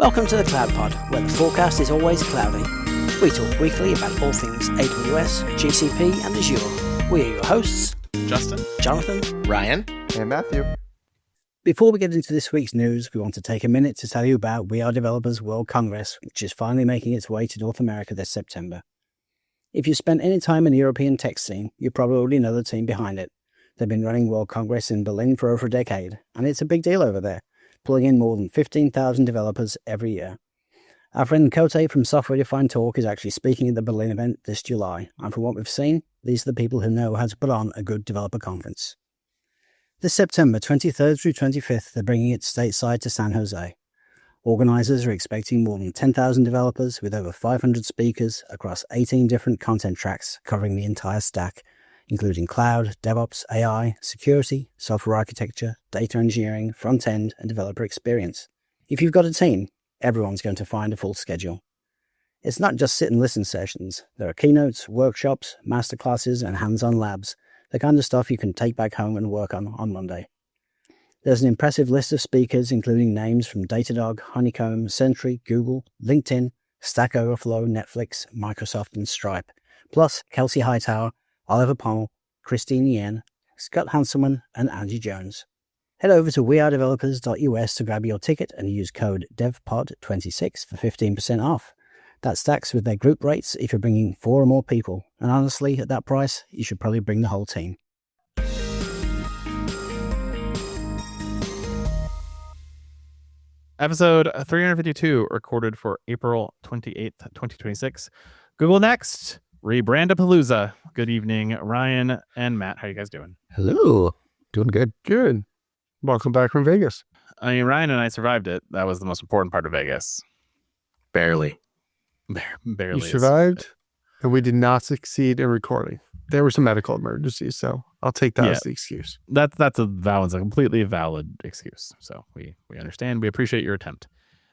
Welcome to the Cloud Pod, where the forecast is always cloudy. We talk weekly about all things AWS, GCP, and Azure. We are your hosts, Justin, Jonathan, Ryan, and Matthew. Before we get into this week's news, we want to take a minute to tell you about We Are Developers World Congress, which is finally making its way to North America this September. If you spent any time in the European tech scene, you probably already know the team behind it. They've been running World Congress in Berlin for over a decade, and it's a big deal over there, pulling in more than 15,000 developers every year. Our friend Kote from Software Defined Talk is actually speaking at the Berlin event this July, and from what we've seen, these are the people who know how to put on a good developer conference. This September 23rd through 25th, they're bringing it stateside to San Jose. Organisers are expecting more than 10,000 developers with over 500 speakers across 18 different content tracks covering the entire stack, including cloud, DevOps, AI, security, software architecture, data engineering, front-end, and developer experience. If you've got a team, everyone's going to find a full schedule. It's not just sit and listen sessions. There are keynotes, workshops, masterclasses, and hands-on labs, the kind of stuff you can take back home and work on Monday. There's an impressive list of speakers, including names from Datadog, Honeycomb, Sentry, Google, LinkedIn, Stack Overflow, Netflix, Microsoft, and Stripe, plus Kelsey Hightower, Oliver Pommel, Christine Yen, Scott Hanselman, and Angie Jones. Head over to wearedevelopers.us to grab your ticket and use code DEVPOD26 for 15% off. That stacks with their group rates if you're bringing 4 or more people, and honestly, at that price, you should probably bring the whole team. episode 352, recorded for April 28th, 2026. Google Next, Rebrandapalooza. Good evening, Ryan and Matt. How you guys doing? hello. Doing good. Good. Welcome back from Vegas. I mean, Ryan and I survived it. That was the most important part of Vegas. Barely. Barely. You survived, and we did not succeed in recording. There were some medical emergencies, so I'll take that as the excuse. That's a completely valid excuse. So we understand. We appreciate your attempt.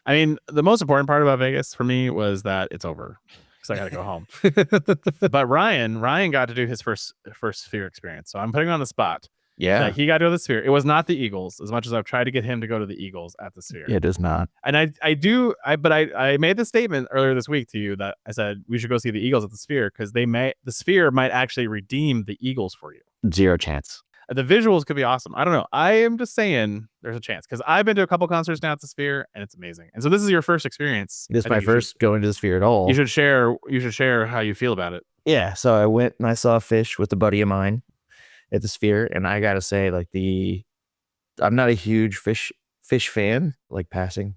I mean, the most important part about Vegas for me was that it's over, because I got to go home. But Ryan got to do his first Sphere experience. So I'm putting him on the spot. Yeah. He got to go to the Sphere. It was not the Eagles, as much as I've tried to get him to go to the Eagles at the Sphere. It is not. And I made the statement earlier this week to you that I said we should go see the Eagles at the Sphere, because the Sphere might actually redeem the Eagles for you. Zero chance. The visuals could be awesome. I don't know. I am just saying there's a chance, because I've been to a couple concerts now at the Sphere, and it's amazing. And so this is your first experience. This is my first going to the Sphere at all. You should share how you feel about it. Yeah. So I went and I saw Phish with a buddy of mine at the Sphere, and I gotta say, I'm not a huge Phish fan, like passing,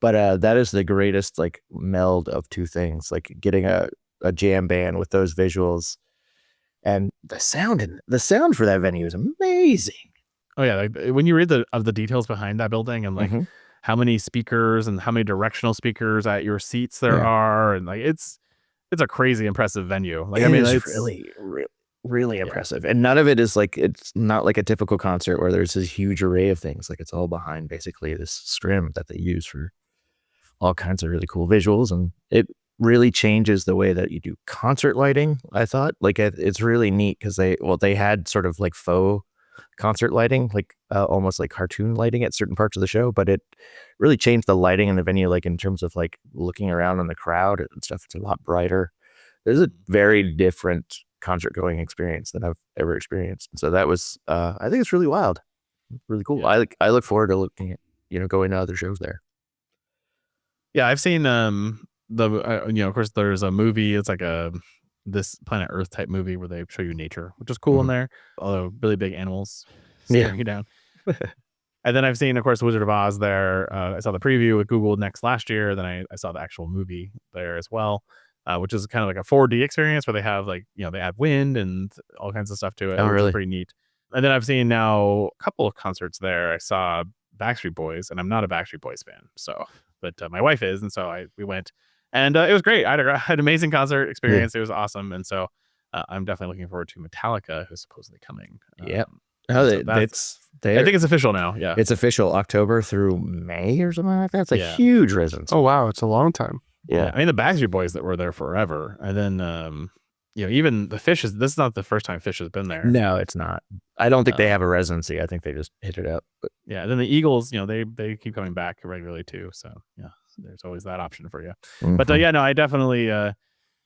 but that is the greatest meld of two things, like getting a jam band with those visuals, and the sound for that venue is amazing. Oh yeah, when you read the details behind that building, and how many speakers and how many directional speakers at your seats there are, and it's a crazy impressive venue. It's really impressive. And none of it is it's not like a typical concert where there's this huge array of things. It's all behind basically this scrim that they use for all kinds of really cool visuals. And it really changes the way that you do concert lighting, I thought. It's really neat, because they had sort of faux concert lighting, almost like cartoon lighting at certain parts of the show, but it really changed the lighting in the venue, in terms of looking around in the crowd and stuff. It's a lot brighter. There's a very different concert going experience than I've ever experienced. And so that was I think it's really wild, really cool. Yeah. I look forward to looking at going to other shows there. Yeah, I've seen of course there's a movie, it's this Planet Earth type movie where they show you nature, which is cool in there, although really big animals staring you down. And then I've seen, of course, Wizard of Oz there. I saw the preview with Google Next last year. Then I saw the actual movie there as well. Which is kind of like a 4D experience where they have they add wind and all kinds of stuff to it. Oh, really? Which is pretty neat. And then I've seen now a couple of concerts there. I saw Backstreet Boys, and I'm not a Backstreet Boys fan, but my wife is, and so we went, and it was great. I had an amazing concert experience. Yeah. It was awesome, and so I'm definitely looking forward to Metallica, who's supposedly coming. Yep. I think it's official now. Yeah, it's official. October through May or something like that. It's a huge residency. Oh wow, it's a long time. Yeah, I mean the Backstreet Boys that were there forever, and then even the Phish this is not the first time Phish has been there. No, it's not. I don't think they have a residency. I think they just hit it up. But yeah, then the Eagles, they keep coming back regularly too. So yeah, there's always that option for you. Mhm. But yeah, no, I definitely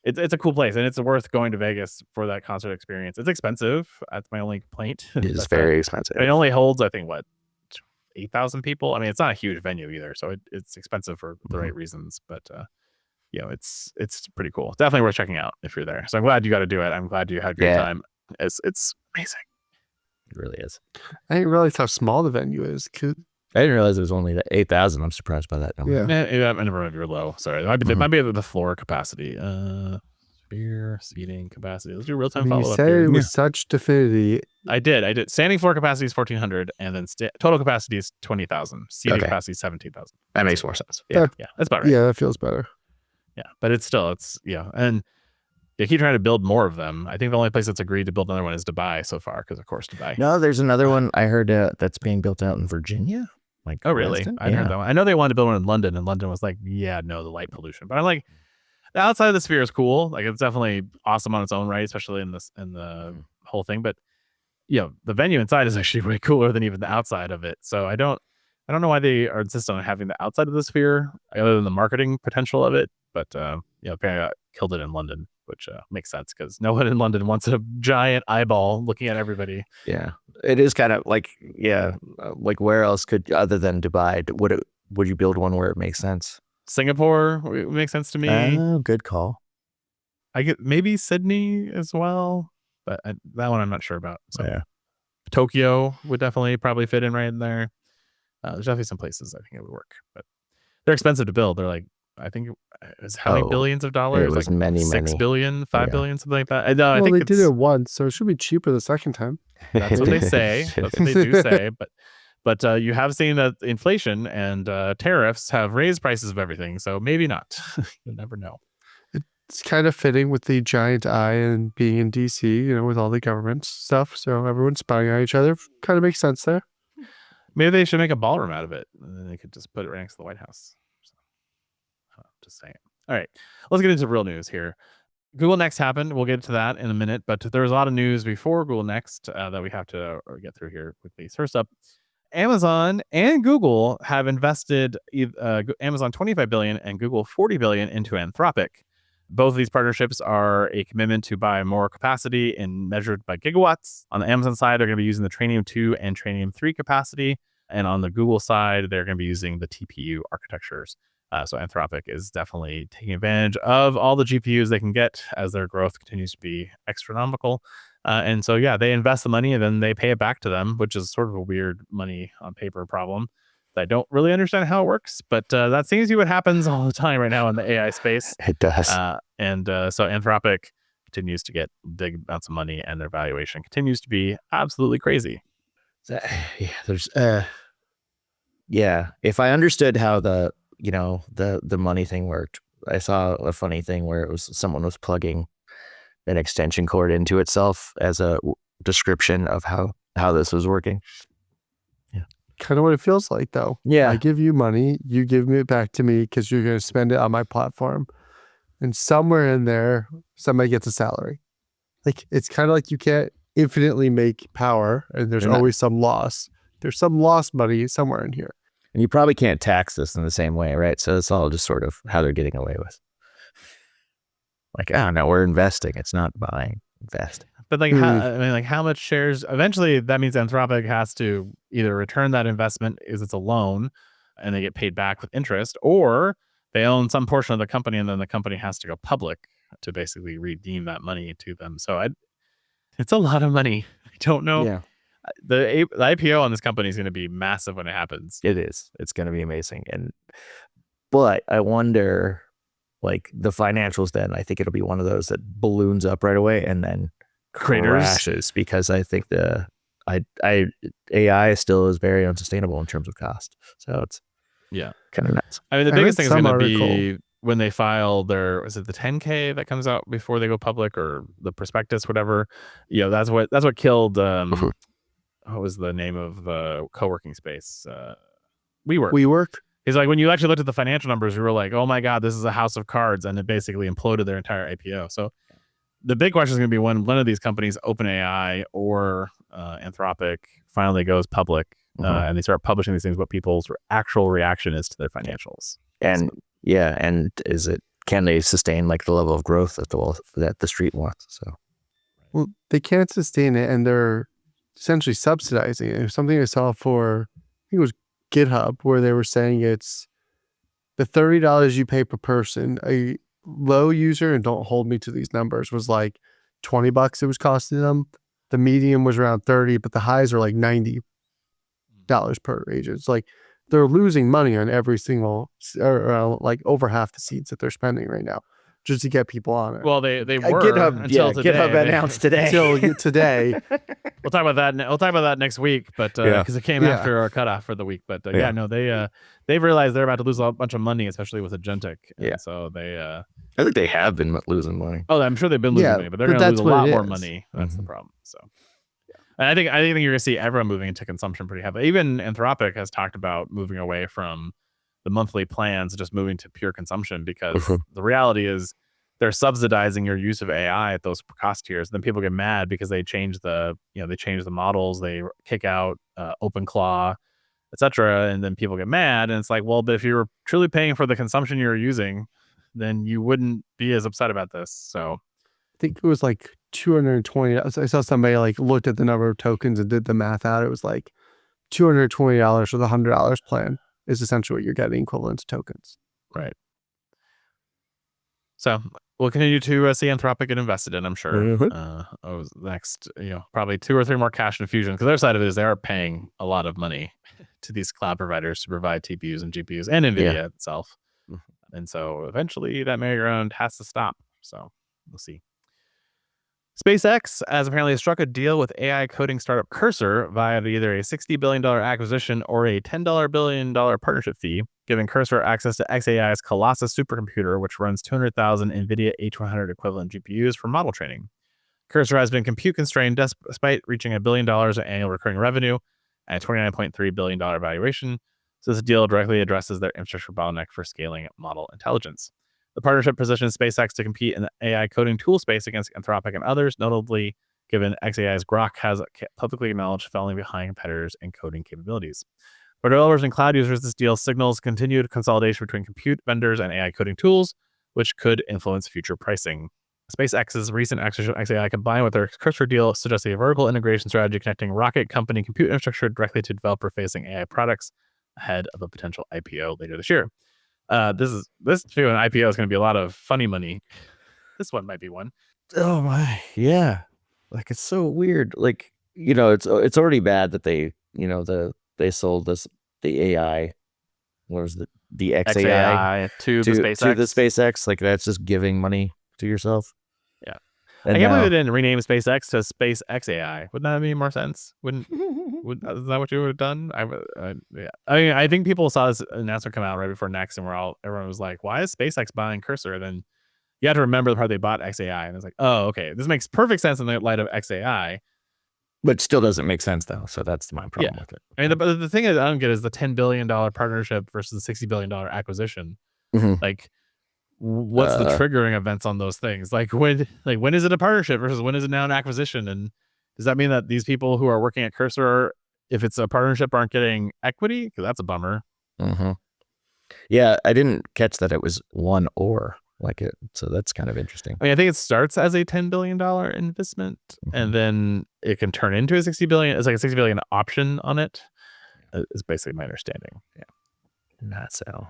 it's a cool place, and it's worth going to Vegas for that concert experience. It's expensive. That's my only complaint. It is But, very expensive. it only holds, I think, what, 8,000 people. I mean, it's not a huge venue either, so it's expensive for the right reasons. But it's pretty cool. Definitely worth checking out if you're there. So I'm glad you got to do it. I'm glad you had a great Yeah. time. It's amazing. It really is. I didn't realize how small the venue is. I didn't realize it was only 8,000. I'm surprised by that number. Yeah. Yeah, I never remember you're low. Sorry, it might be the floor capacity. Beer seating capacity. Let's do real time You follow up. said Here. it with such definitivity. I did. Standing floor capacity is 1,400, and then total capacity is 20,000. Seating capacity is 17,000. That makes more sense. Yeah, that's about right. Yeah, that feels better. Yeah, but it's and they keep trying to build more of them. I think the only place that's agreed to build another one is Dubai so far, because of course Dubai. No, there's another one I heard that's being built out in Virginia. Like, oh really? Weston? I heard that one. I know they wanted to build one in London, and London was like, yeah, no, the light pollution. But I'm like, the outside of the sphere is cool. Like, it's definitely awesome on its own right, especially in the whole thing. But the venue inside is actually way cooler than even the outside of it. So I don't know why they are insistent on having the outside of the sphere, other than the marketing potential of it. But apparently killed it in London, which makes sense because no one in London wants a giant eyeball looking at everybody. Yeah, it is kind of like, like where else could, other than Dubai, would you build one where it makes sense? Singapore would make sense to me. Oh, good call. I get maybe Sydney as well, but that one I'm not sure about. So Yeah. Tokyo would definitely probably fit in right in there. There's definitely some places I think it would work, but they're expensive to build. They're like, I think it was how many billions of dollars? It was like many, 6 billion, 5 billion, something like that. No, I Well, think they did it once, so it should be cheaper the second time. that's what they say. That's what they do say. But you have seen that inflation and tariffs have raised prices of everything. So maybe not. You'll never know. It's kind of fitting with the giant eye and being in DC, with all the government stuff. So everyone's spying on each other. Kind of makes sense there. Maybe they should make a ballroom out of it, and then they could just put it right next to the White House. So, just saying. All right, let's get into real news here. Google Next happened. We'll get to that in a minute, but there was a lot of news before Google Next that we have to get through here quickly. First up, Amazon and Google have invested Amazon $25 billion and Google $40 billion into Anthropic. Both of these partnerships are a commitment to buy more capacity and measured by gigawatts. On the Amazon side, they're going to be using the Trainium 2 and Trainium 3 capacity. And on the Google side, they're going to be using the TPU architectures. So Anthropic is definitely taking advantage of all the GPUs they can get as their growth continues to be astronomical. And so, they invest the money and then they pay it back to them, which is sort of a weird money on paper problem. I don't really understand how it works, but that seems to be what happens all the time right now in the AI space. It does. So Anthropic continues to get big amounts of money, and their valuation continues to be absolutely crazy. If I understood how the money thing worked, I saw a funny thing where it was someone was plugging an extension cord into itself as a description of how this was working. Kind of what it feels like, though. Yeah. I give you money, you give it back to me because you're going to spend it on my platform. And somewhere in there, somebody gets a salary. Like, it's kind of like you can't infinitely make power, and there's always some loss. There's some lost money somewhere in here. And you probably can't tax this in the same way, right? So it's all just sort of how they're getting away with. Like, no, we're investing. It's not buying, investing. But how much shares? Eventually, that means Anthropic has to either return that investment as it's a loan, and they get paid back with interest, or they own some portion of the company, and then the company has to go public to basically redeem that money to them. So it's a lot of money. I don't know. Yeah. The IPO on this company is going to be massive when it happens. It is. It's going to be amazing. But I wonder, like, the financials then, I think it'll be one of those that balloons up right away and then crashes, because I think AI still is very unsustainable in terms of cost. So it's kind of nuts. I mean, the biggest thing is going to be when they file is it the 10K that comes out before they go public, or the prospectus, whatever. That's what killed. What was the name of the co-working space? WeWork. He's like, when you actually looked at the financial numbers, we were like, oh my God, this is a house of cards, and it basically imploded their entire IPO. So the big question is going to be when one of these companies, OpenAI or Anthropic, finally goes public and they start publishing these things, what people's actual reaction is to their financials. And and can they sustain like the level of growth that the street wants? So, well, they can't sustain it, and they're essentially subsidizing it. It was something I saw for, I think it was GitHub, where they were saying it's the $30 you pay per person. A low user, and don't hold me to these numbers, was like $20 it was costing them. The medium was around 30, but the highs are like $90 per agent. It's like they're losing money on every single, or like over half the seats that they're spending right now just to get people on it. Well, they were GitHub, until today. GitHub announced today. Until today. We'll talk about that. We'll talk about that next week, but because it came after our cutoff for the week. But they've realized they're about to lose a bunch of money, especially with agentic. And so they. I think they have been losing money. Oh, I'm sure they've been losing money, but they're going to lose a lot more money. That's the problem. So, and I think you're going to see everyone moving into consumption pretty heavily. Even Anthropic has talked about moving away from the monthly plans, just moving to pure consumption, because the reality is they're subsidizing your use of AI at those cost tiers. Then people get mad because they change the models, they kick out OpenClaw, etc. And then people get mad, and it's like, well, but if you're truly paying for the consumption you're using, then you wouldn't be as upset about this. So I think it was like 220. I saw somebody like looked at the number of tokens and did the math out. It was like $220 for the $100 plan is essentially what you're getting equivalent to tokens. Right. So we'll continue to see Anthropic get invested in, I'm sure. Next, probably 2 or 3 more cash infusion, because the other side of it is they are paying a lot of money to these cloud providers to provide TPUs and GPUs and NVIDIA itself. And so eventually that merry-go-round has to stop. So we'll see. SpaceX has apparently struck a deal with AI coding startup Cursor via either a $60 billion acquisition or a $10 billion partnership fee, giving Cursor access to xAI's Colossus supercomputer, which runs 200,000 NVIDIA H100 equivalent GPUs for model training. Cursor has been compute constrained despite reaching $1 billion in annual recurring revenue and a $29.3 billion valuation. So this deal directly addresses their infrastructure bottleneck for scaling model intelligence. The partnership positions SpaceX to compete in the AI coding tool space against Anthropic and others, notably given xAI's Grok has publicly acknowledged falling behind competitors in coding capabilities. For developers and cloud users, this deal signals continued consolidation between compute vendors and AI coding tools, which could influence future pricing. SpaceX's recent acquisition of xAI combined with their Cursor deal suggests a vertical integration strategy connecting Rocket Company compute infrastructure directly to developer-facing AI products ahead of a potential IPO later this year. This IPO is going to be a lot of funny money. This one might be one. Oh my, yeah. Like, it's so weird. Like, it's already bad that they sold the AI. What was the xAI to the SpaceX? Like, that's just giving money to yourself. Yeah. And I can't believe they didn't rename SpaceX to SpaceXAI. Wouldn't that make more sense? Is that what you would have done? I think people saw this announcement come out right before Next, and everyone was like, "Why is SpaceX buying Cursor?" Then you have to remember the part they bought xAI, and it's like, "Oh, okay, this makes perfect sense in the light of xAI." But still doesn't make sense though. So that's my problem with it. I mean, the thing that I don't get is the $10 billion partnership versus the $60 billion acquisition. Like, what's the triggering events on those things? Like when is it a partnership versus when is it now an acquisition? And does that mean that these people who are working at Cursor, if it's a partnership, aren't getting equity? Because that's a bummer. Yeah, I didn't catch that it was one or like it. So that's kind of interesting. I mean, I think it starts as a $10 billion investment, and then it can turn into a $60 billion. It's like a $60 billion option on it. Is basically my understanding. Yeah, not so.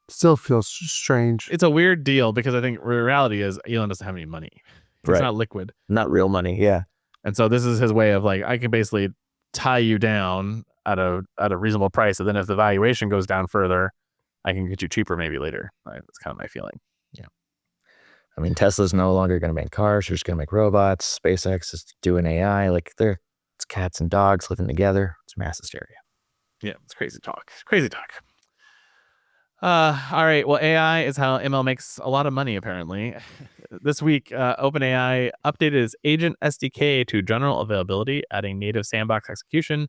Still feels strange. It's a weird deal because I think the reality is Elon doesn't have any money. It's not liquid, not real money. Yeah, and so this is his way of like, I can basically tie you down at a reasonable price, and then if the valuation goes down further, I can get you cheaper maybe later. That's kind of my feeling. Yeah. I mean, Tesla's no longer going to make cars. They're just going to make robots. SpaceX is doing AI. Like, it's cats and dogs living together. It's mass hysteria. Yeah, it's crazy talk. All right. Well, AI is how ML makes a lot of money, apparently. This week, OpenAI updated its agent SDK to general availability, adding native sandbox execution,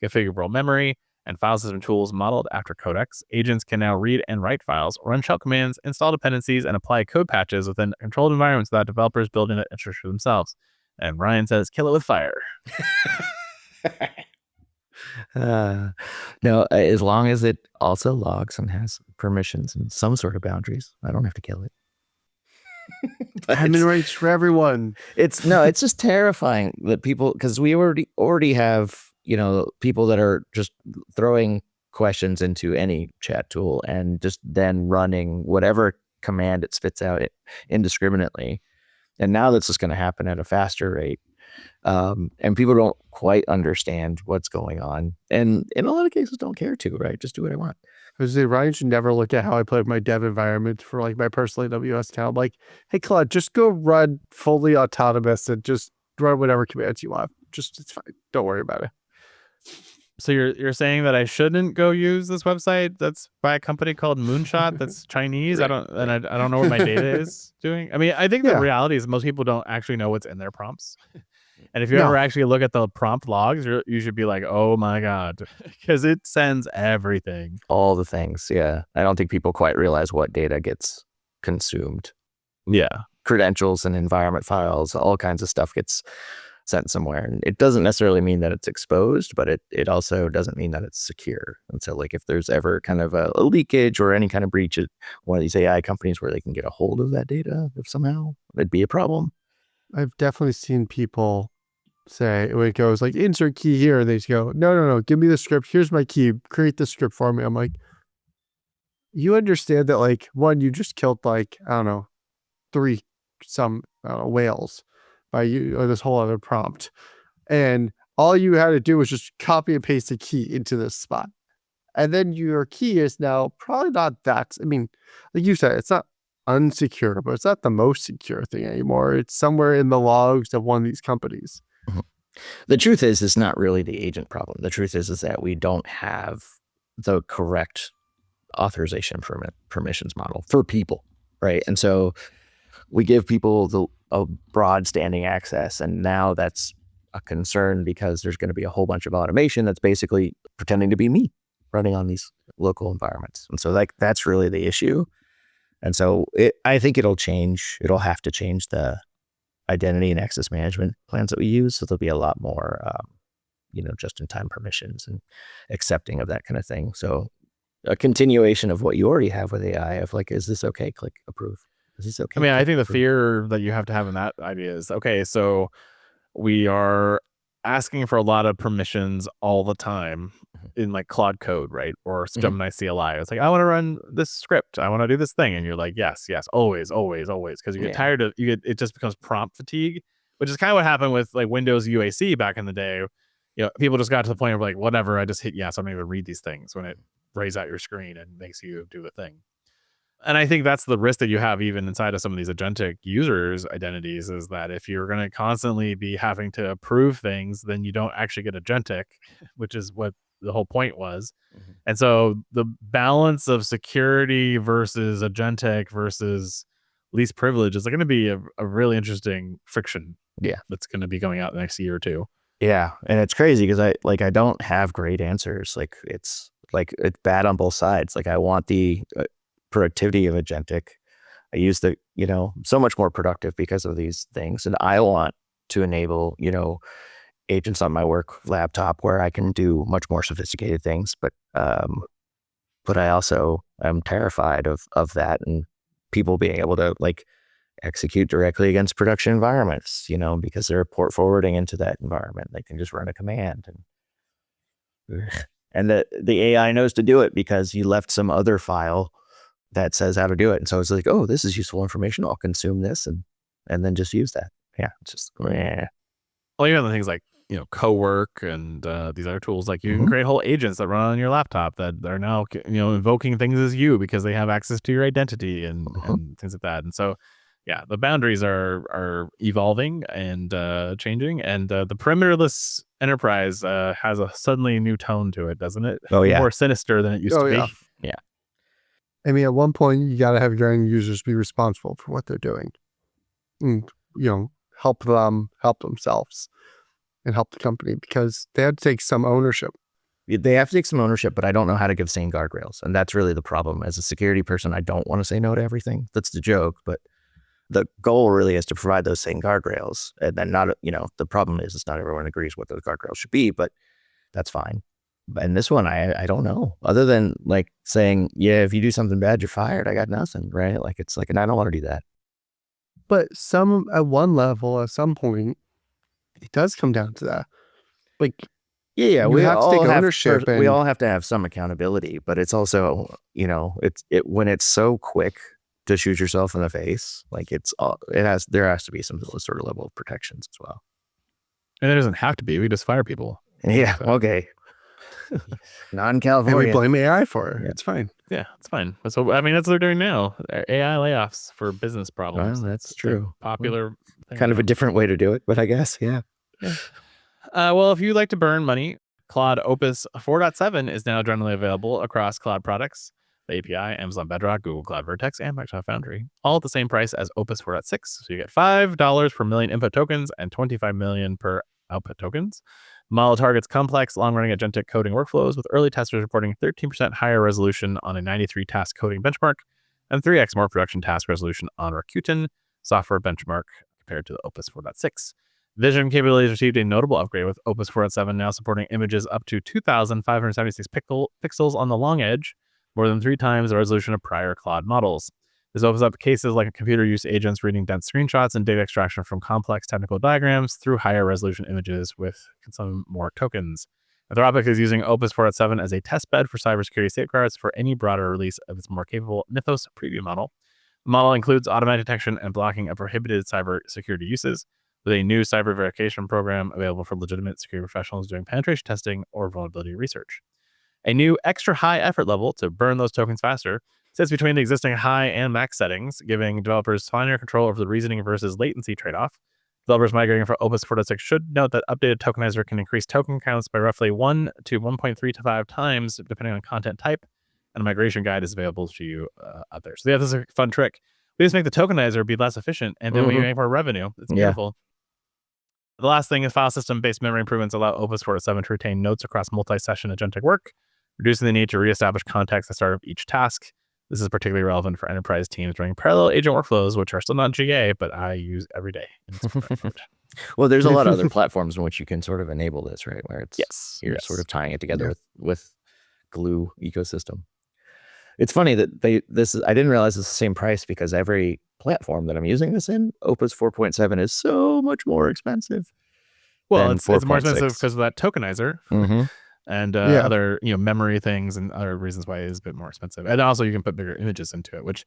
configurable memory, and file system tools modeled after codecs. Agents can now read and write files, run shell commands, install dependencies, and apply code patches within controlled environments without developers building it infrastructure themselves. And Ryan says, kill it with fire. No, as long as it also logs and has permissions and some sort of boundaries. I don't have to kill it. Admin rights for everyone. It's just terrifying that people, because we already have, people that are just throwing questions into any chat tool and just then running whatever command it spits out indiscriminately. And now that's just going to happen at a faster rate. And people don't quite understand what's going on. And in a lot of cases don't care to, right? Just do what I want. I was saying, Ryan should never look at how I play with my dev environment for like my personal AWS account. I'm like, hey, Claude, just go run fully autonomous and just run whatever commands you want. It's fine. Don't worry about it. So you're saying that I shouldn't go use this website that's by a company called Moonshot that's Chinese? Right. I don't know what my data is doing. I mean, I think the reality is most people don't actually know what's in their prompts. And if you ever actually look at the prompt logs, you should be like, oh my God, because it sends everything. All the things. Yeah. I don't think people quite realize what data gets consumed. Yeah. Credentials and environment files, all kinds of stuff gets sent somewhere. And it doesn't necessarily mean that it's exposed, but it also doesn't mean that it's secure. And so like if there's ever kind of a leakage or any kind of breach at one of these AI companies where they can get a hold of that data, if somehow it'd be a problem. I've definitely seen people say when it goes like insert key here, and they just go, no, give me the script. Here's my key. Create the script for me. I'm like, you understand that like one, you just killed like, I don't know, 3 whales by you or this whole other prompt. And all you had to do was just copy and paste a key into this spot. And then your key is now probably not that, I mean, like you said, it's not unsecure, but it's not the most secure thing anymore. It's somewhere in the logs of one of these companies. The truth is, it's not really the agent problem. The truth is that we don't have the correct authorization permissions model for people, right? And so we give people a broad standing access, and now that's a concern because there's going to be a whole bunch of automation that's basically pretending to be me running on these local environments. And so like that's really the issue. And so I think it'll change. It'll have to change the identity and access management plans that we use. So there'll be a lot more, just-in-time permissions and accepting of that kind of thing. So a continuation of what you already have with AI of like, is this okay? Click approve. Is this okay? I mean, I think the approve. fear that you have to have in that idea is, okay, so we are asking for a lot of permissions all the time in like Claude Code, right? Or Gemini CLI. It's like, I want to run this script. I want to do this thing. And you're like, yes, always. Because you get tired of, it just becomes prompt fatigue, which is kind of what happened with like Windows UAC back in the day. People just got to the point of like, whatever, I just hit yes. I'm not even read these things when it rays out your screen and makes you do the thing. And I think that's the risk that you have even inside of some of these agentic users' identities, is that if you're going to constantly be having to approve things, then you don't actually get agentic, which is what the whole point was. And so the balance of security versus agentic versus least privilege is going to be a really interesting friction. Yeah. That's going to be coming out the next year or two. Yeah. And it's crazy because I don't have great answers. It's bad on both sides. Like I want the productivity of agentic. I use so much more productive because of these things. And I want to enable, agents on my work laptop where I can do much more sophisticated things. But I also am terrified of that and people being able to like execute directly against production environments, because they're port forwarding into that environment. They can just run a command and the AI knows to do it because you left some other file that says how to do it. And so it's like, oh, this is useful information. I'll consume this and then just use that. Yeah. It's just, Well, even the things like, Cowork and these other tools, like you can create whole agents that run on your laptop that are now, invoking things as you because they have access to your identity and things like that. And so, yeah, the boundaries are evolving and changing, and the perimeterless enterprise has a suddenly new tone to it, doesn't it? Oh, yeah. More sinister than it used to be. Yeah. I mean, at one point, you got to have your end users be responsible for what they're doing. And, help themselves and help the company because they have to take some ownership. They have to take some ownership, but I don't know how to give sane guardrails. And that's really the problem. As a security person, I don't want to say no to everything. That's the joke. But the goal really is to provide those sane guardrails. And then the problem is not everyone agrees what those guardrails should be, but that's fine. And this one, I don't know. Other than like saying, yeah, if you do something bad, you're fired. I got nothing, right? Like it's like, and I don't want to do that. But at one level, at some point, it does come down to that. Like, Yeah, you we have to all take have ownership. we And all have to have some accountability, but it's also, when it's so quick to shoot yourself in the face, like there has to be some sort of level of protections as well. And it doesn't have to be. We just fire people. Yeah. So- Okay. and we Non-California. blame AI for it. Yeah. It's fine. Yeah, it's fine. So I mean, that's what they're doing now. AI layoffs for business problems. Well, that's It's a true. popular thing Kind of now. a different way to do it, but I guess, yeah. Well, if you'd like to burn money, Claude Opus 4.7 is now generally available across cloud products. The API, Amazon Bedrock, Google Cloud Vertex, and Microsoft Foundry, all at the same price as Opus 4.6. So you get $5 per million input tokens and 25 million per output tokens. Model targets complex, long-running agentic coding workflows, with early testers reporting 13% higher resolution on a 93-task coding benchmark and 3x more production task resolution on Rakuten software benchmark compared to the Opus 4.6. Vision capabilities received a notable upgrade, with Opus 4.7 now supporting images up to 2,576 pixels on the long edge, more than 3 times the resolution of prior Claude models. This opens up cases like computer use agents reading dense screenshots and data extraction from complex technical diagrams through higher resolution images with some more tokens. Anthropic is using Opus 4.7 as a test bed for cybersecurity safeguards for any broader release of its more capable Mythos preview model. The model includes automatic detection and blocking of prohibited cybersecurity uses, with a new cyber verification program available for legitimate security professionals doing penetration testing or vulnerability research. A new extra high effort level to burn those tokens faster sits between the existing high and max settings, giving developers finer control over the reasoning versus latency trade-off. Developers migrating from Opus 4.6 should note that updated tokenizer can increase token counts by roughly 1 to 1.3 to 5 times, depending on content type, and a migration guide is available to you out there. So yeah, this is a fun trick. We just make the tokenizer be less efficient, and then we make more revenue. It's beautiful. Yeah. The last thing is file system-based memory improvements allow Opus 4.7 to retain notes across multi-session agentic work, reducing the need to reestablish context at the start of each task. This is particularly relevant for enterprise teams running parallel agent workflows, which are still not GA, but I use every day. Well, there's a lot of other platforms in which you can sort of enable this, right? Where it's you're sort of tying it together with Glue ecosystem. It's funny that I didn't realize it's the same price, because every platform that I'm using this in, Opus 4.7 is so much more expensive. Well, it's more expensive because of that tokenizer. And other memory things and other reasons why it is a bit more expensive. And also you can put bigger images into it, which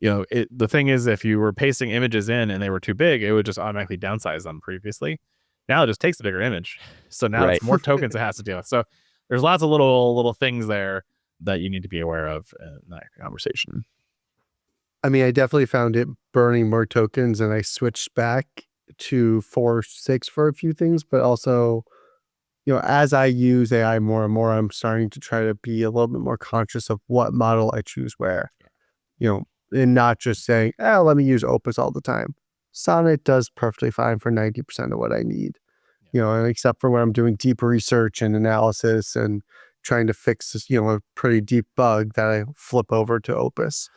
the thing is, if you were pasting images in and they were too big, it would just automatically downsize them previously. Now it just takes the bigger image, so now it's more tokens it has to deal with. So there's lots of little things there that you need to be aware of in that conversation. I mean, I definitely found it burning more tokens, and I switched back to 4.6 for a few things, but also, as I use AI more and more, I'm starting to try to be a little bit more conscious of what model I choose where, and not just saying, let me use Opus all the time. Sonnet does perfectly fine for 90% of what I need, and except for when I'm doing deep research and analysis and trying to fix this, a pretty deep bug, that I flip over to Opus.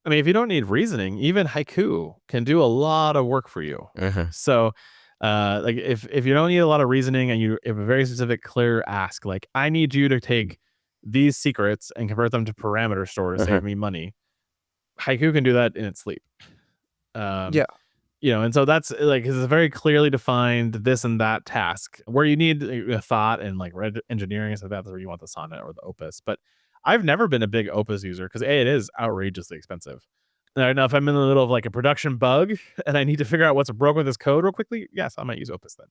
I mean, if you don't need reasoning, even Haiku can do a lot of work for you. So like if you don't need a lot of reasoning and you have a very specific, clear ask, like I need you to take these secrets and convert them to parameter store to save me money, Haiku can do that in its sleep. And so that's like, it's a very clearly defined this and that task where you need a thought and like engineering. So that's where you want the Sonnet or the Opus. But I've never been a big Opus user because it is outrageously expensive. Now, if I'm in the middle of like a production bug and I need to figure out what's broken with this code real quickly, yes, I might use Opus then.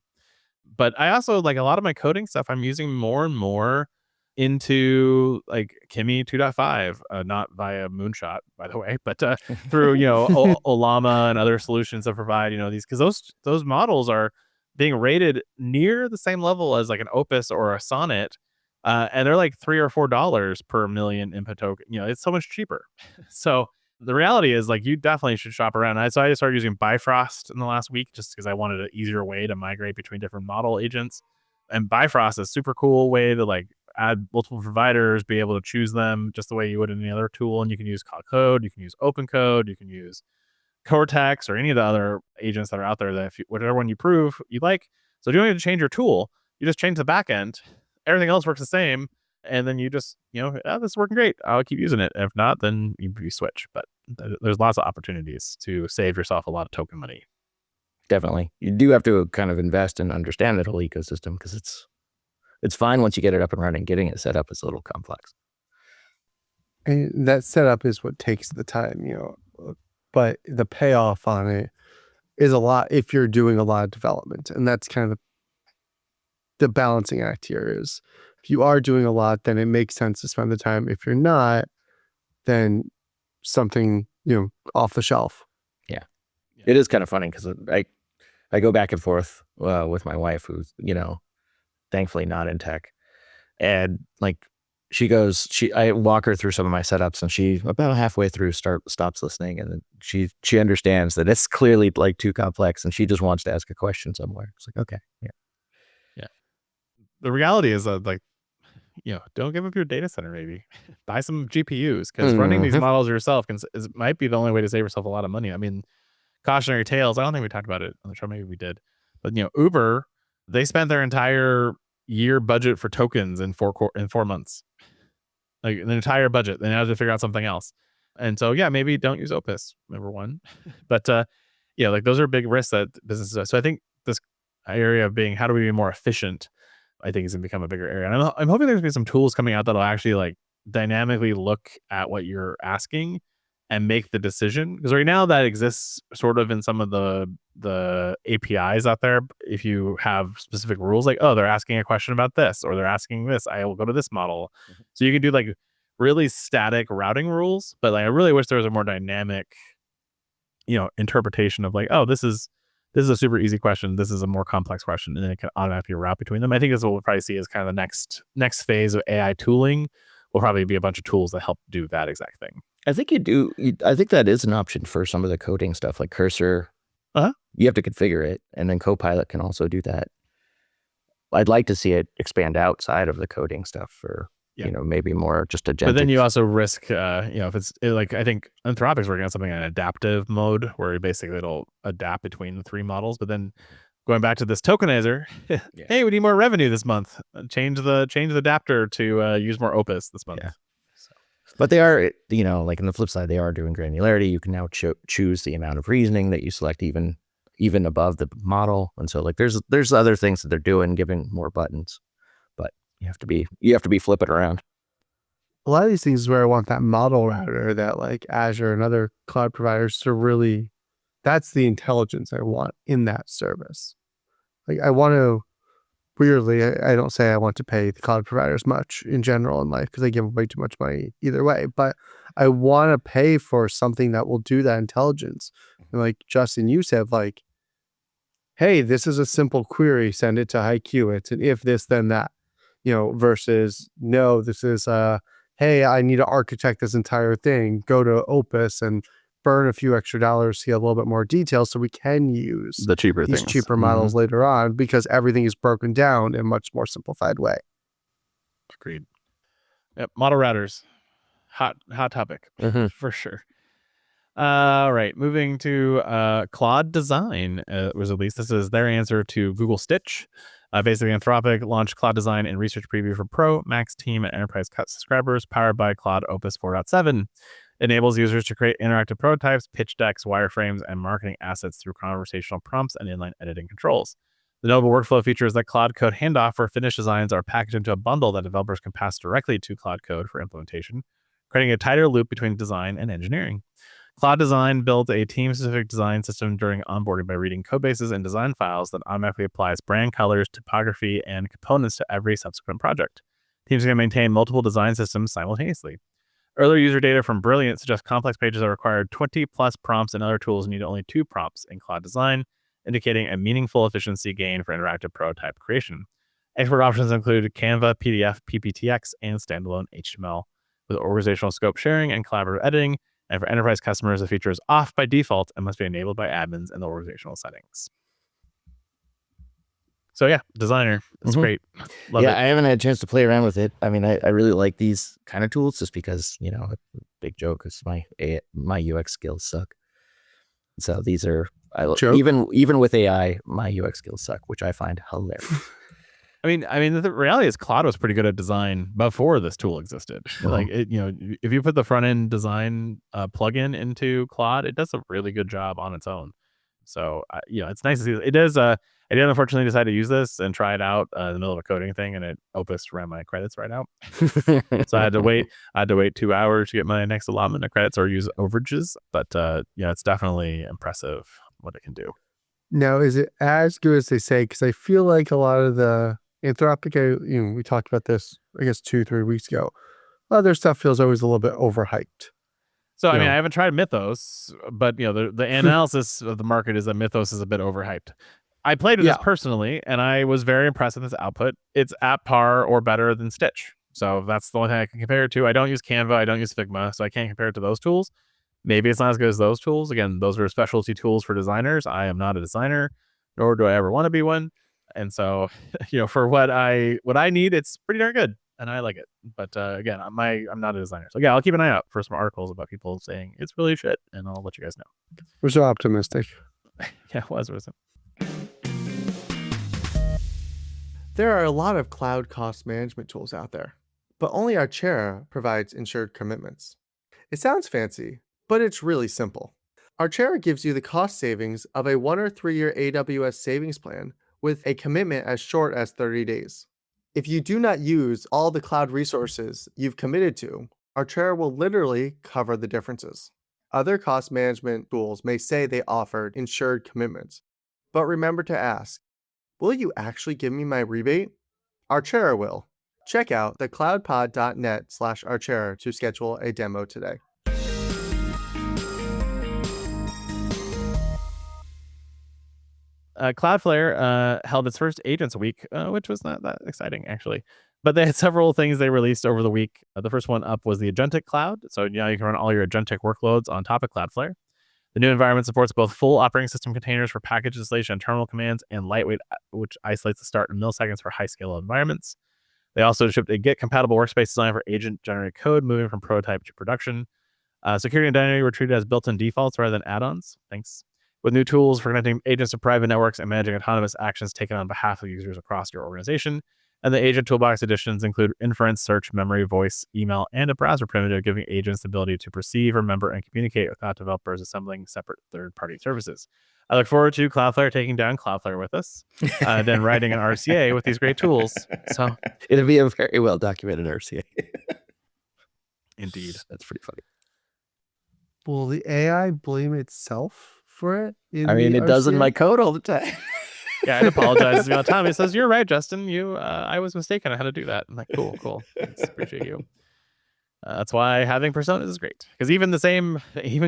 But I also, like, a lot of my coding stuff, I'm using more and more into like Kimi 2.5, not via Moonshot, by the way, but through Olama and other solutions that provide these, because those models are being rated near the same level as like an Opus or a Sonnet, and they're like $3 or $4 per million input token. It's so much cheaper. So the reality is, like, you definitely should shop around. So I just started using Bifrost in the last week just because I wanted an easier way to migrate between different model agents. And Bifrost is a super cool way to like add multiple providers, be able to choose them just the way you would in any other tool. And you can use Code, you can use OpenCode, you can use Cortex or any of the other agents that are out there that whatever one you prove you like. So you don't need to change your tool. You just change the backend everything else works the same. And then you just, this is working great. I'll keep using it. If not, then you switch. But there's lots of opportunities to save yourself a lot of token money. Definitely. You do have to kind of invest and understand that whole ecosystem, because it's fine once you get it up and running. Getting it set up is a little complex. And that setup is what takes the time, but the payoff on it is a lot if you're doing a lot of development. And that's kind of the balancing act here is if you are doing a lot, then it makes sense to spend the time. If you're not, then something, off the shelf. Yeah. It is kind of funny because I go back and forth with my wife, who's, thankfully not in tech. And like I walk her through some of my setups, and she about halfway through stops listening, and then she understands that it's clearly like too complex, and she just wants to ask a question somewhere. It's like, okay, yeah. The reality is that don't give up your data center. Maybe buy some GPUs, because running these models yourself might be the only way to save yourself a lot of money. I mean, cautionary tales. I don't think we talked about it on the show. Maybe we did, but Uber, they spent their entire year budget for tokens in 4 months, like an entire budget. They had to figure out something else, and so maybe don't use Opus, number one. But like those are big risks that businesses have. So I think this area of being how do we be more efficient, I think is going to become a bigger area. And I'm hoping there's going to be some tools coming out that'll actually like dynamically look at what you're asking and make the decision. Because right now that exists sort of in some of the APIs out there. If you have specific rules, like, oh, they're asking a question about this, or they're asking this, I will go to this model. So you can do like really static routing rules. But like, I really wish there was a more dynamic, interpretation of like, oh, this is a super easy question. This is a more complex question, and then it can automatically route between them. I think that's what we'll probably see is kind of the next phase of AI tooling will probably be a bunch of tools that help do that exact thing. I think I think that is an option for some of the coding stuff, like Cursor. You have to configure it, and then Copilot can also do that. I'd like to see it expand outside of the coding stuff for maybe more just agentic. But then you also risk, if it's like, I think Anthropic's working on something in adaptive mode where basically it'll adapt between the 3 models. But then going back to this tokenizer, hey, we need more revenue this month. Change the adapter to use more Opus this month. Yeah. But they are, like on the flip side, they are doing granularity. You can now choose the amount of reasoning that you select, even above the model. And so like there's other things that they're doing, giving more buttons. But you have to be flipping around. A lot of these things is where I want that model router that like Azure and other cloud providers to really, that's the intelligence I want in that service. Like I want to, weirdly, I don't say I want to pay the cloud providers much in general in life because I give way too much money either way, but I want to pay for something that will do that intelligence. And like Justin, you said, like, hey, this is a simple query, send it to IQ. It's an if this, then that, versus no, this is hey, I need to architect this entire thing, go to Opus and burn a few extra dollars to get a little bit more detail so we can use the cheaper these things. cheaper models later on because everything is broken down in a much more simplified way. Agreed. Yep, model routers. Hot topic for sure. All right, moving to Claude Design was released. This is their answer to Google Stitch. Basically, Anthropic launched Claude Design in research preview for Pro, Max, Team, and Enterprise Cut subscribers, powered by Claude Opus 4.7. Enables users to create interactive prototypes, pitch decks, wireframes, and marketing assets through conversational prompts and inline editing controls. The notable workflow feature is that Claude Code handoff for finished designs are packaged into a bundle that developers can pass directly to Claude Code for implementation, creating a tighter loop between design and engineering. Claude Design builds a team-specific design system during onboarding by reading codebases and design files that automatically applies brand colors, typography, and components to every subsequent project. Teams can maintain multiple design systems simultaneously. Earlier user data from Brilliant suggests complex pages that required 20-plus prompts and other tools need only 2 prompts in Claude Design, indicating a meaningful efficiency gain for interactive prototype creation. Export options include Canva, PDF, PPTX, and standalone HTML, with organizational scope sharing and collaborative editing. And for enterprise customers, the feature is off by default and must be enabled by admins in the organizational settings. So yeah, Designer. It's great. Love it. I haven't had a chance to play around with it. I mean, I really like these kind of tools just because, a big joke is my UX skills suck. So these are, even with AI, my UX skills suck, which I find hilarious. I mean, the reality is Claude was pretty good at design before this tool existed. Like it, if you put the front end design plugin into Claude, it does a really good job on its own. So it's nice to see. It does. I did unfortunately decide to use this and try it out in the middle of a coding thing, and it Opus ran my credits right out. So I had to wait. 2 hours to get my next allotment of credits or use overages. But it's definitely impressive what it can do. Now, is it as good as they say? Because I feel like a lot of the Anthropic, we talked about this, I guess 2-3 weeks ago. A lot of their stuff feels always a little bit overhyped. So I mean, I haven't tried Mythos, but the analysis of the market is that Mythos is a bit overhyped. I played with this personally, and I was very impressed with this output. It's at par or better than Stitch. So that's the only thing I can compare it to. I don't use Canva, I don't use Figma, so I can't compare it to those tools. Maybe it's not as good as those tools. Again, those are specialty tools for designers. I am not a designer, nor do I ever want to be one. And so, for what I need, it's pretty darn good, and I like it. But again, I'm not a designer, so I'll keep an eye out for some articles about people saying it's really shit, and I'll let you guys know. We're so optimistic. Yeah, wasn't. There are a lot of cloud cost management tools out there, but only Archera provides insured commitments. It sounds fancy, but it's really simple. Archera gives you the cost savings of a 1 or 3 year AWS savings plan with a commitment as short as 30 days. If you do not use all the cloud resources you've committed to, Archera will literally cover the differences. Other cost management tools may say they offer insured commitments, but remember to ask, will you actually give me my rebate? Archera will. Check out thecloudpod.net/Archera to schedule a demo today. Cloudflare held its first Agents Week, which was not that exciting, actually. But they had several things they released over the week. The first one up was the Agentic Cloud. So now you can run all your agentic workloads on top of Cloudflare. The new environment supports both full operating system containers for package installation and terminal commands, and lightweight, which isolates the start in milliseconds for high-scale environments. They also shipped a Git-compatible workspace design for agent-generated code, moving from prototype to production. Security and identity were treated as built-in defaults rather than add-ons. Thanks. With new tools for connecting agents to private networks and managing autonomous actions taken on behalf of users across your organization. And the Agent Toolbox additions include inference, search, memory, voice, email, and a browser primitive, giving agents the ability to perceive, remember, and communicate without developers assembling separate third-party services. I look forward to Cloudflare taking down Cloudflare with us, then writing an RCA with these great tools. So it'll be a very well documented RCA. Indeed. That's pretty funny. Will the AI blame itself for it? It does in my code all the time. Yeah, it apologizes all the time. It says, "You're right, Justin. I was mistaken on how to do that." I'm like, cool. Thanks, appreciate you. That's why having personas is great, because even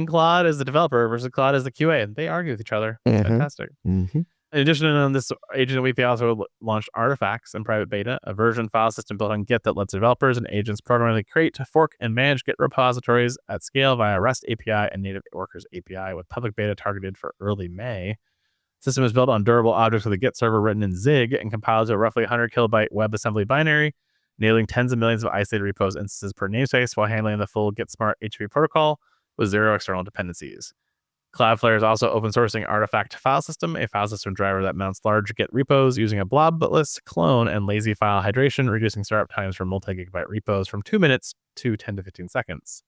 Claude as the developer versus Claude as the QA, they argue with each other. It's fantastic. Mm-hmm. In addition, on this Agent Week, they also launched Artifacts in private beta, a version file system built on Git that lets developers and agents programmatically create, fork, and manage Git repositories at scale via REST API and Native Workers API, with public beta targeted for early May. The system is built on durable objects with a Git server written in Zig and compiled to a roughly 100 kilobyte WebAssembly binary, enabling tens of millions of isolated repos instances per namespace while handling the full GitSmart HTTP protocol with zero external dependencies. Cloudflare is also open sourcing Artifact file system, a file system driver that mounts large Git repos using a blobless clone and lazy file hydration, reducing startup times for multi-gigabyte repos from 2 minutes to 10 to 15 seconds.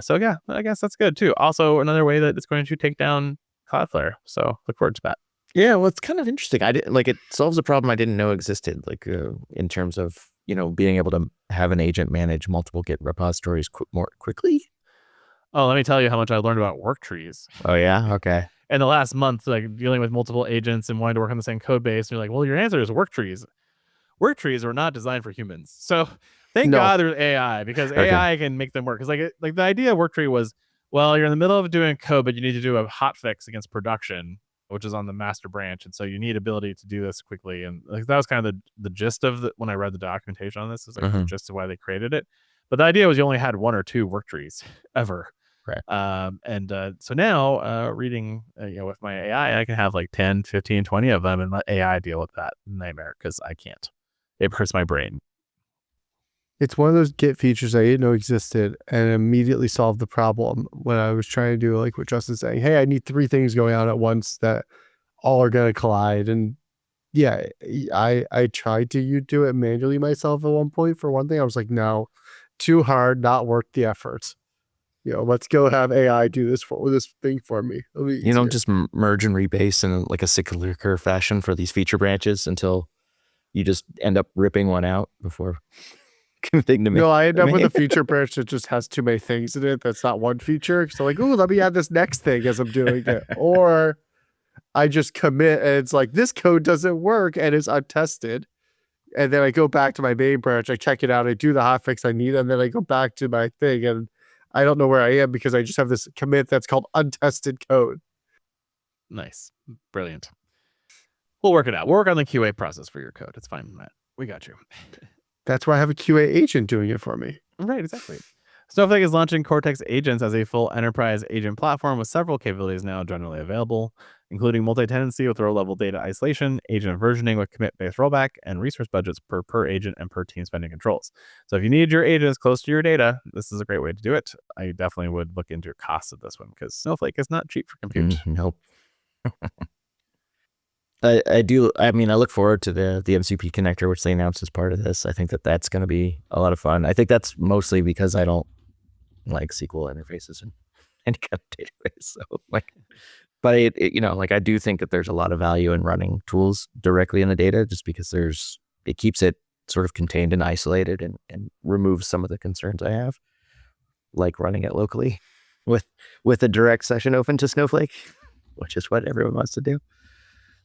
So yeah, I guess that's good too. Also, another way that it's going to take down Cloudflare. So look forward to that. Yeah, well, it's kind of interesting. It solves a problem I didn't know existed, in terms of, being able to have an agent manage multiple Git repositories more quickly. Oh, let me tell you how much I learned about work trees. Oh, yeah? Okay. In the last month, dealing with multiple agents and wanting to work on the same code base. And you're like, well, your answer is work trees. Work trees are not designed for humans. So thank God there's AI, because AI can make them work. Because the idea of work tree was, well, you're in the middle of doing code, but you need to do a hotfix against production, which is on the master branch. And so you need ability to do this quickly. And that was kind of the gist of when I read the documentation on this, is the gist of why they created it. But the idea was you only had 1 or 2 work trees ever. Right. So now reading, with my AI, I can have 10, 15, 20 of them and let AI deal with that nightmare, because I can't. It hurts my brain. It's one of those Git features I didn't know existed, and immediately solved the problem when I was trying to do what Justin's saying. Hey, I need 3 things going on at once that all are going to collide. And Yeah, I tried to do it manually myself at one point. For one thing, I was like, no, too hard, not worth the effort. Let's go have AI do this thing for me. You don't just merge and rebase in like a cyclical fashion for these feature branches until you just end up ripping one out before committing to me. No, I end up with a feature branch that just has too many things in it. That's not one feature. So like, ooh, let me add this next thing as I'm doing it. Or I just commit and it's like, this code doesn't work and it's untested. And then I go back to my main branch, I check it out, I do the hotfix I need, and then I go back to my thing and I don't know where I am because I just have this commit that's called untested code. Nice. Brilliant. We'll work it out. We'll work on the QA process for your code. It's fine, Matt. We got you. That's why I have a QA agent doing it for me. Right, exactly. Snowflake is launching Cortex agents as a full enterprise agent platform with several capabilities now generally available, including multi-tenancy with row-level data isolation, agent versioning with commit-based rollback, and resource budgets per agent and per team spending controls. So if you need your agents close to your data, this is a great way to do it. I definitely would look into your costs of this one because Snowflake is not cheap for compute. Nope. I do. I mean, I look forward to the MCP connector, which they announced as part of this. I think that's going to be a lot of fun. I think that's mostly because I don't like SQL interfaces and any kind of database. So but I do think that there's a lot of value in running tools directly in the data, just because it keeps it sort of contained and isolated and removes some of the concerns I have, like running it locally with a direct session open to Snowflake, which is what everyone wants to do.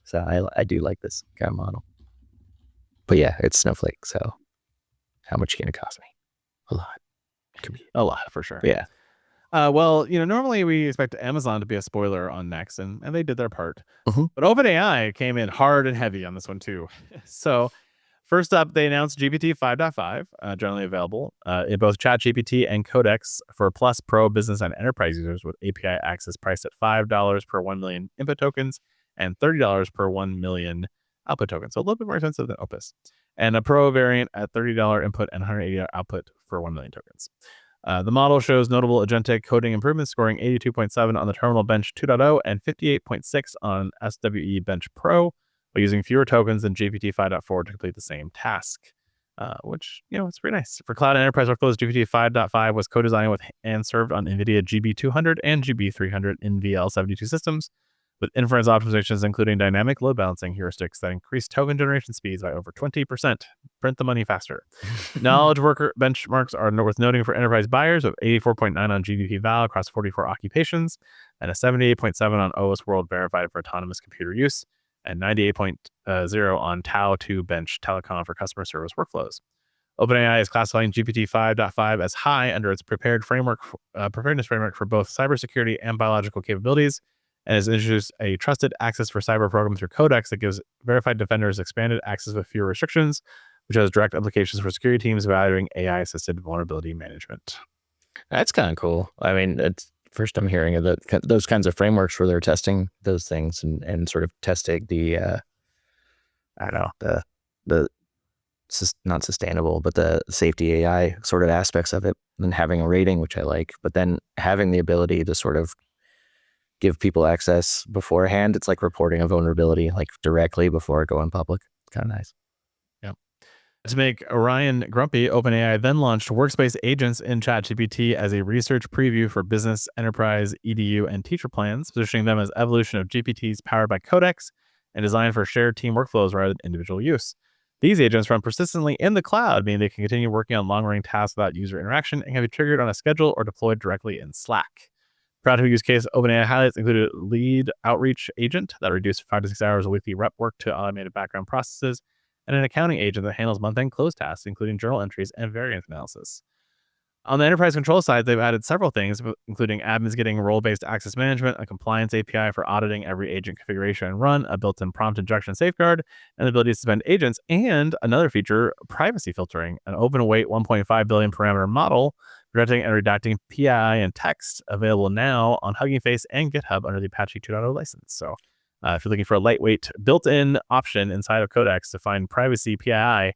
So I do like this kind of model. But yeah, it's Snowflake. So how much can it cost me? A lot. A lot, for sure. Yeah. Well, normally we expect Amazon to be a spoiler on Next, and they did their part. Mhm. But OpenAI came in hard and heavy on this one, too. So first up, they announced GPT 5.5, generally available in both ChatGPT and Codex for Plus, Pro, Business, and Enterprise users with API access priced at $5 per 1 million input tokens and $30 per 1 million output tokens. So a little bit more expensive than Opus. And a Pro variant at $30 input and $180 output for 1 million tokens. The model shows notable agentic coding improvements, scoring 82.7 on the Terminal Bench 2.0 and 58.6 on SWE Bench Pro, by using fewer tokens than GPT 5.4 to complete the same task, which, it's pretty nice. For cloud and enterprise workloads, GPT 5.5 was co-designed with and served on NVIDIA GB200 and GB300 NVL72 systems, with inference optimizations including dynamic load balancing heuristics that increase token generation speeds by over 20%. Print the money faster. Knowledge worker benchmarks are worth noting for enterprise buyers, with 84.9 on GDP Val across 44 occupations, and a 78.7 on OS World verified for autonomous computer use, and 98.0 on Tau2 Bench Telecom for customer service workflows. OpenAI is classifying GPT 5.5 as high under its preparedness framework for both cybersecurity and biological capabilities, and has introduced a trusted access for cyber program through Codex that gives verified defenders expanded access with fewer restrictions, which has direct implications for security teams evaluating AI-assisted vulnerability management. That's kind of cool. I mean, it's first I'm hearing of those kinds of frameworks where they're testing those things and sort of testing the, not sustainable, but the safety AI sort of aspects of it, and having a rating, which I like, but then having the ability to sort of give people access beforehand. It's like reporting a vulnerability like directly before going public. It's kind of nice. Yep. To make Orion grumpy, OpenAI then launched workspace agents in ChatGPT as a research preview for business, enterprise, EDU, and teacher plans, positioning them as evolution of GPTs powered by Codex and designed for shared team workflows rather than individual use. These agents run persistently in the cloud, meaning they can continue working on long-running tasks without user interaction and can be triggered on a schedule or deployed directly in Slack. Practical use case OpenAI highlights included a lead outreach agent that reduced 5 to 6 hours of weekly rep work to automated background processes, and an accounting agent that handles month-end close tasks, including journal entries and variance analysis. On the enterprise control side, they've added several things, including admins getting role-based access management, a compliance API for auditing every agent configuration and run, a built-in prompt injection safeguard, and the ability to suspend agents, and another feature, privacy filtering, an open-weight 1.5 billion parameter model, directing and redacting PII and text, available now on Hugging Face and GitHub under the Apache 2.0 license. So if you're looking for a lightweight built-in option inside of Codex to find privacy PII,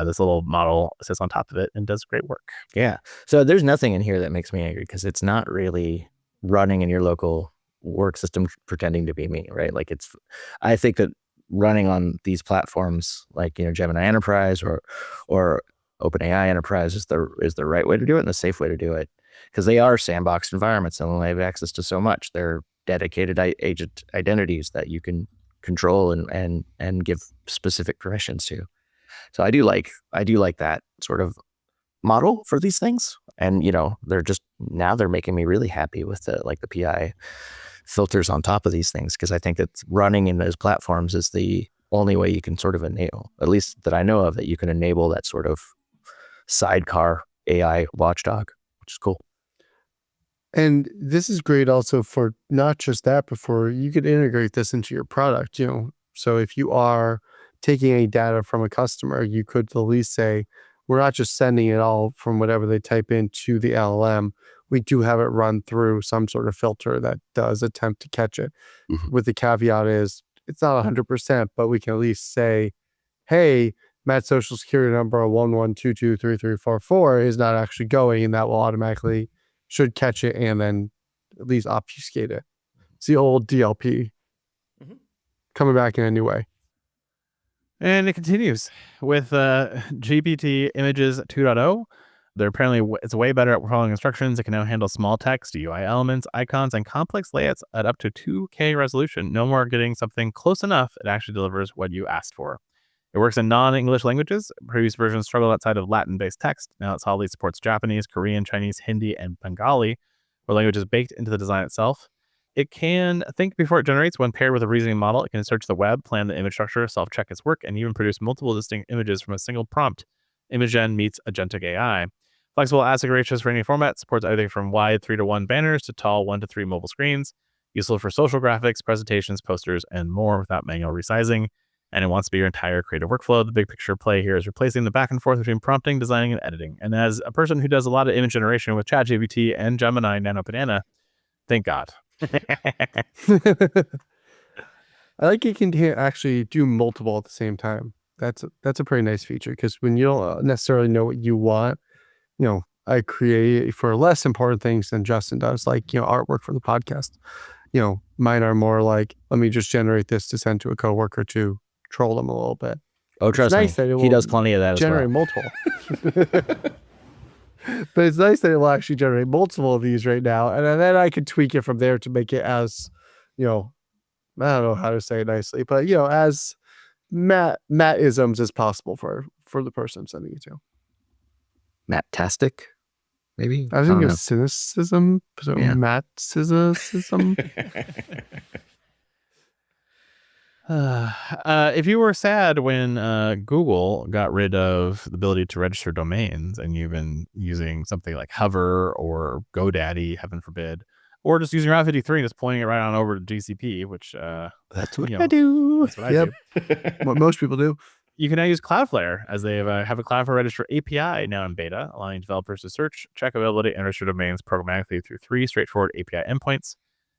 this little model sits on top of it and does great work. Yeah. So there's nothing in here that makes me angry because it's not really running in your local work system pretending to be me, right? Like I think that running on these platforms like, Gemini Enterprise or OpenAI Enterprise is the right way to do it and the safe way to do it, because they are sandboxed environments and only have access to so much. They're dedicated agent identities that you can control and give specific permissions to. So I do like that sort of model for these things. And they're making me really happy with the PI filters on top of these things, because I think that running in those platforms is the only way you can sort of enable, at least that I know of, that you can enable that sort of sidecar AI watchdog, which is cool. And this is great also for not just that, but for you could integrate this into your product, So if you are taking any data from a customer, you could at least say, we're not just sending it all from whatever they type into the LLM. We do have it run through some sort of filter that does attempt to catch it. Mhm. With the caveat is it's not 100%, but we can at least say, hey, Matt's social security number 11223344 is not actually going, and that will automatically should catch it and then at least obfuscate it. It's the old DLP coming back in a new way. And it continues with GPT Images 2.0. They're apparently, it's way better at following instructions. It can now handle small text, UI elements, icons, and complex layouts at up to 2K resolution. No more getting something close enough. It actually delivers what you asked for. It works in non-English languages. Previous versions struggled outside of Latin-based text. Now it solidly supports Japanese, Korean, Chinese, Hindi, and Bengali, or languages baked into the design itself. It can think before it generates. When paired with a reasoning model, it can search the web, plan the image structure, self-check its work, and even produce multiple distinct images from a single prompt. ImageGen meets agentic AI. Flexible aspect ratios for any format, supports everything from wide 3:1 banners to tall 1:3 mobile screens. Useful for social graphics, presentations, posters, and more without manual resizing. And it wants to be your entire creative workflow. The big picture play here is replacing the back and forth between prompting, designing, and editing. And as a person who does a lot of image generation with ChatGPT and Gemini Nano Banana, thank God. I like it can actually do multiple at the same time. That's a pretty nice feature, because when you don't necessarily know what you want, I create for less important things than Justin does, like, artwork for the podcast. Mine are more like, let me just generate this to send to a coworker to troll them a little bit. Oh, trust nice me, he does plenty of that as well. Generate multiple. But it's nice that it will actually generate multiple of these right now. And then I can tweak it from there to make it as, I don't know how to say it nicely, but, as Matt-isms as possible for the person I'm sending it to. Matt-tastic, maybe? I was thinking of cynicism, so Yeah. Matt-cynicism. If you were sad when Google got rid of the ability to register domains, and you've been using something like Hover or GoDaddy, heaven forbid, or just using Route 53 and just pointing it right on over to GCP, which That's what I do. that's what I do. What most people do. You can now use Cloudflare, as they have a Cloudflare Register API now in beta, allowing developers to search, check availability, and register domains programmatically through 3 straightforward API endpoints.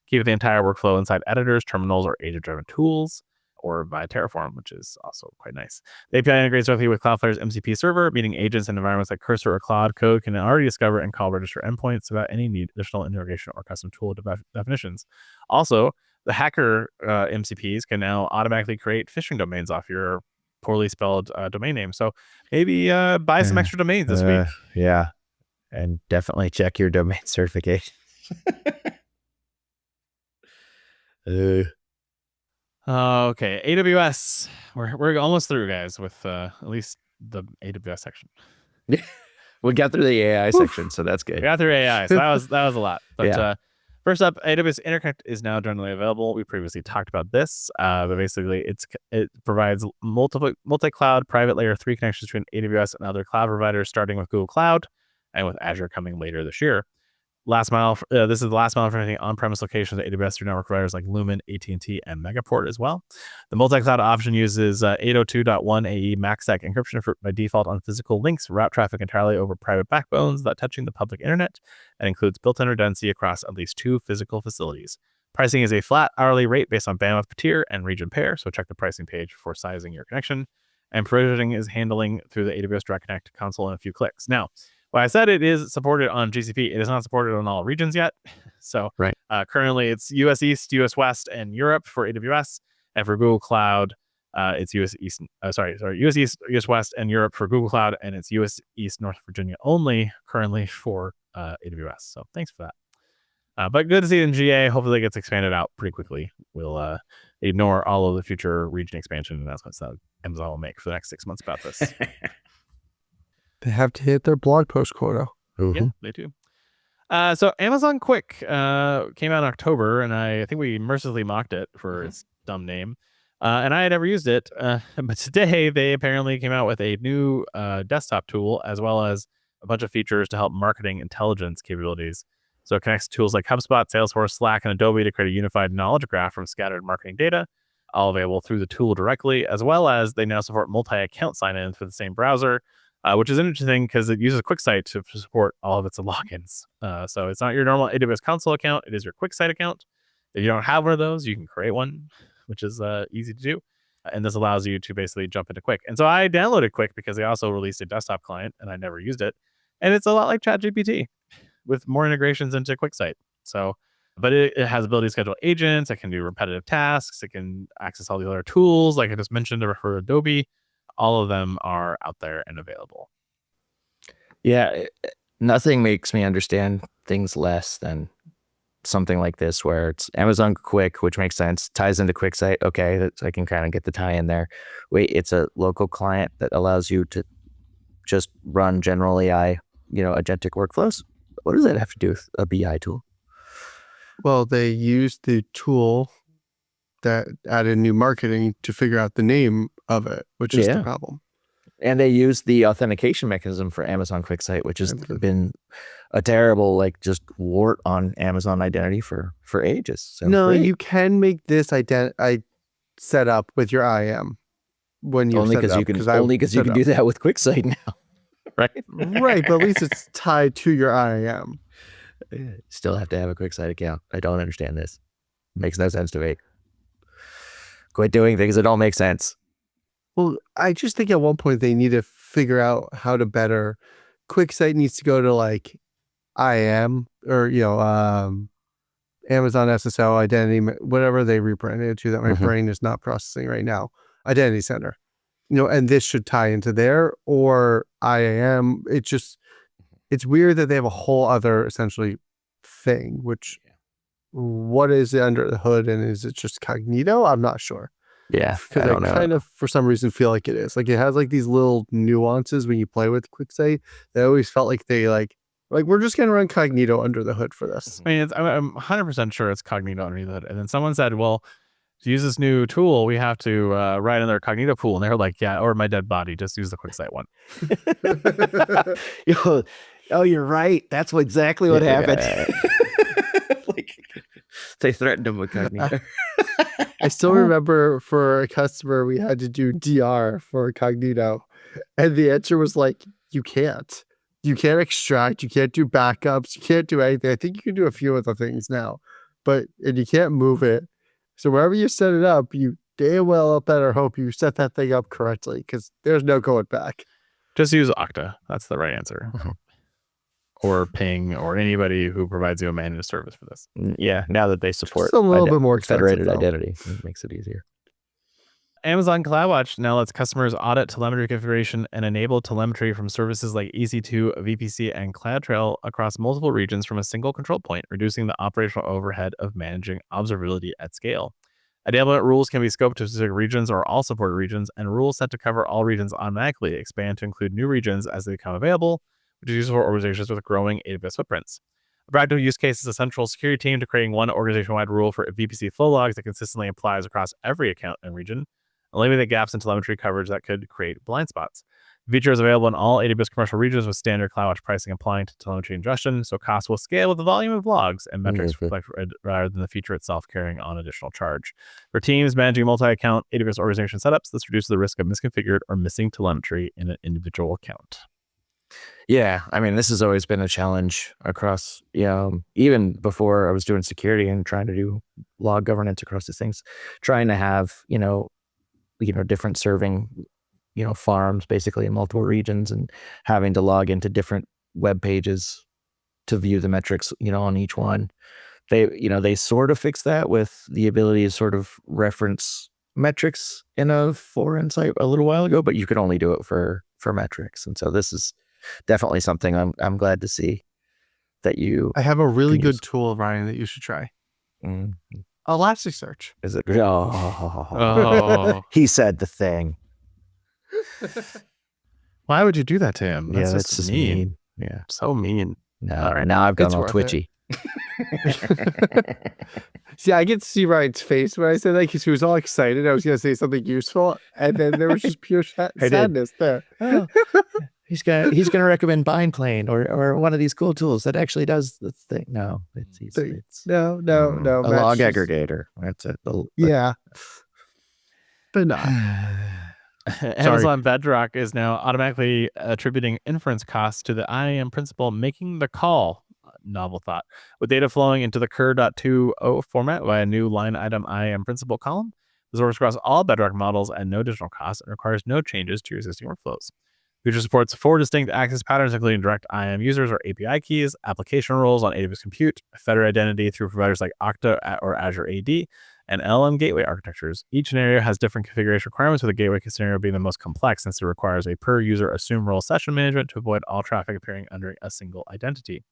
Keep the entire workflow inside editors, terminals, or agent-driven tools, or via Terraform, which is also quite nice. The API integrates directly with Cloudflare's MCP server, meaning agents and environments like Cursor or Claude Code can already discover and call register endpoints without any need additional integration or custom tool definitions. Also, the hacker MCPs can now automatically create phishing domains off your poorly spelled domain name. So maybe buy some extra domains this week. Yeah. And definitely check your domain certification. Okay, AWS. We're almost through, guys, with at least the AWS section. We got through the AI section, so that's good. We got through AI, so that was a lot. But Yeah. First up, AWS Interconnect is now generally available. We previously talked about this, but basically it provides multi-cloud private layer 3 connections between AWS and other cloud providers, starting with Google Cloud and with Azure coming later this year. Last mile. This is the last mile for anything on-premise locations at AWS through network providers like Lumen, AT&T, and Megaport as well. The multi-cloud option uses 802.1 AE MACsec encryption by default on physical links, route traffic entirely over private backbones without touching the public internet, and includes built-in redundancy across at least 2 physical facilities. Pricing is a flat hourly rate based on bandwidth per tier and region pair, so check the pricing page for sizing your connection. And provisioning is handling through the AWS Direct Connect console in a few clicks. Now, well, I said it is supported on GCP. It is not supported on all regions yet. So currently it's US East, US West, and Europe for AWS. And for Google Cloud, It's US East, US East, US West, and Europe for Google Cloud, and it's US East, North Virginia only currently for AWS. So thanks for that. But good to see it in GA. Hopefully it gets expanded out pretty quickly. We'll ignore all of the future region expansion announcements that Amazon will make for the next 6 months about this. They have to hit their blog post quota. Yeah, they do. So Amazon Quick came out in October, and I think we mercilessly mocked it for its dumb name. And I had never used it, but today they apparently came out with a new desktop tool, as well as a bunch of features to help marketing intelligence capabilities. So it connects tools like HubSpot, Salesforce, Slack, and Adobe to create a unified knowledge graph from scattered marketing data, all available through the tool directly, as well as they now support multi-account sign-in for the same browser, which is interesting because it uses QuickSight to support all of its logins. So it's not your normal AWS console account. It is your QuickSight account. If you don't have one of those, you can create one, which is easy to do. And this allows you to basically jump into Quick. And so I downloaded Quick because they also released a desktop client, and I never used it. And it's a lot like ChatGPT with more integrations into QuickSight. So, but it has ability to schedule agents. It can do repetitive tasks. It can access all the other tools, like I just mentioned, to refer to Adobe. All of them are out there and available. Yeah, nothing makes me understand things less than something like this, where it's Amazon Quick, which makes sense, ties into QuickSight. Okay, I can kind of get the tie in there. Wait, it's a local client that allows you to just run general AI, agentic workflows. What does that have to do with a BI tool? Well, they used the tool that added new marketing to figure out the name of it, which is the problem. And they use the authentication mechanism for Amazon QuickSight, which has been a terrible, just wart on Amazon identity for ages. So no, great. you can make this set up with your IAM when you only because you can do that with QuickSight now, right? Right, but at least it's tied to your IAM. Still have to have a QuickSight account. I don't understand this. Makes no sense to me. Quit doing things that don't make sense. Well, I just think at one point they need to figure out how to better. QuickSight needs to go to IAM or Amazon SSO identity, whatever they rebranded it to that my brain is not processing right now. Identity Center, and this should tie into there or IAM. It's weird that they have a whole other essentially thing. Which what is it under the hood, and is it just Cognito? I'm not sure. Yeah, because I kind of, for some reason, feel like it is. It has these little nuances when you play with QuickSight. They always felt like they we're just gonna run Cognito under the hood for this. I mean, I'm 100% sure it's Cognito underneath the hood. And then someone said, "Well, to use this new tool, we have to write another Cognito pool." And they were like, "Yeah, or my dead body. Just use the QuickSight one." Oh, you're right. That's exactly what happened. They threatened him with Cognito. I still remember for a customer, we had to do DR for Cognito. And the answer was you can't. You can't extract. You can't do backups. You can't do anything. I think you can do a few other things now. And you can't move it. So wherever you set it up, you damn well better hope you set that thing up correctly because there's no going back. Just use Okta. That's the right answer. Or Ping, or anybody who provides you a managed service for this. Yeah, now that they support just a little bit more federated identity, it makes it easier. Amazon CloudWatch now lets customers audit telemetry configuration and enable telemetry from services like EC2, VPC, and CloudTrail across multiple regions from a single control point, reducing the operational overhead of managing observability at scale. Enablement rules can be scoped to specific regions or all supported regions, and rules set to cover all regions automatically expand to include new regions as they become available, which is useful for organizations with growing AWS footprints. A practical use case is a central security team to creating one organization-wide rule for VPC flow logs that consistently applies across every account and region, eliminating gaps in telemetry coverage that could create blind spots. The feature is available in all AWS commercial regions with standard CloudWatch pricing applying to telemetry ingestion, so costs will scale with the volume of logs and metrics rather than the feature itself carrying on additional charge. For teams managing multi-account AWS organization setups, this reduces the risk of misconfigured or missing telemetry in an individual account. Yeah, I mean, this has always been a challenge across, even before I was doing security and trying to do log governance across these things, trying to have, different serving, farms basically in multiple regions and having to log into different web pages to view the metrics, on each one. They sort of fixed that with the ability to sort of reference metrics in a foreign site a little while ago, but you could only do it for metrics. And so this is definitely something I'm glad to see that you. I have a really can good use. tool, Ryan, that you should try. Mm, Elasticsearch. is it? Oh, He said the thing. why would you do that to him? That's just mean. Yeah. So mean. No, all right. Now I've gone It's all worth twitchy. See, I get to see Ryan's face when I said that because he was all excited. I was going to say something useful, and then there was just pure sadness there. Oh, he's gonna recommend BindPlane or one of these cool tools that actually does the thing. No, it's No, a Matt's log just- aggregator. That's it. Yeah, but not. Amazon Bedrock is now automatically attributing inference costs to the IAM principal making the call. Novel thought. With data flowing into the cur.20 format via a new line item IAM principal column, this works across all Bedrock models at no additional cost and requires no changes to your existing workflows. Feature supports 4 distinct access patterns, including direct IAM users or API keys, application roles on AWS Compute, federated identity through providers like Okta or Azure AD, and LLM gateway architectures. Each scenario has different configuration requirements, with the gateway scenario being the most complex since it requires a per-user assume role session management to avoid all traffic appearing under a single identity.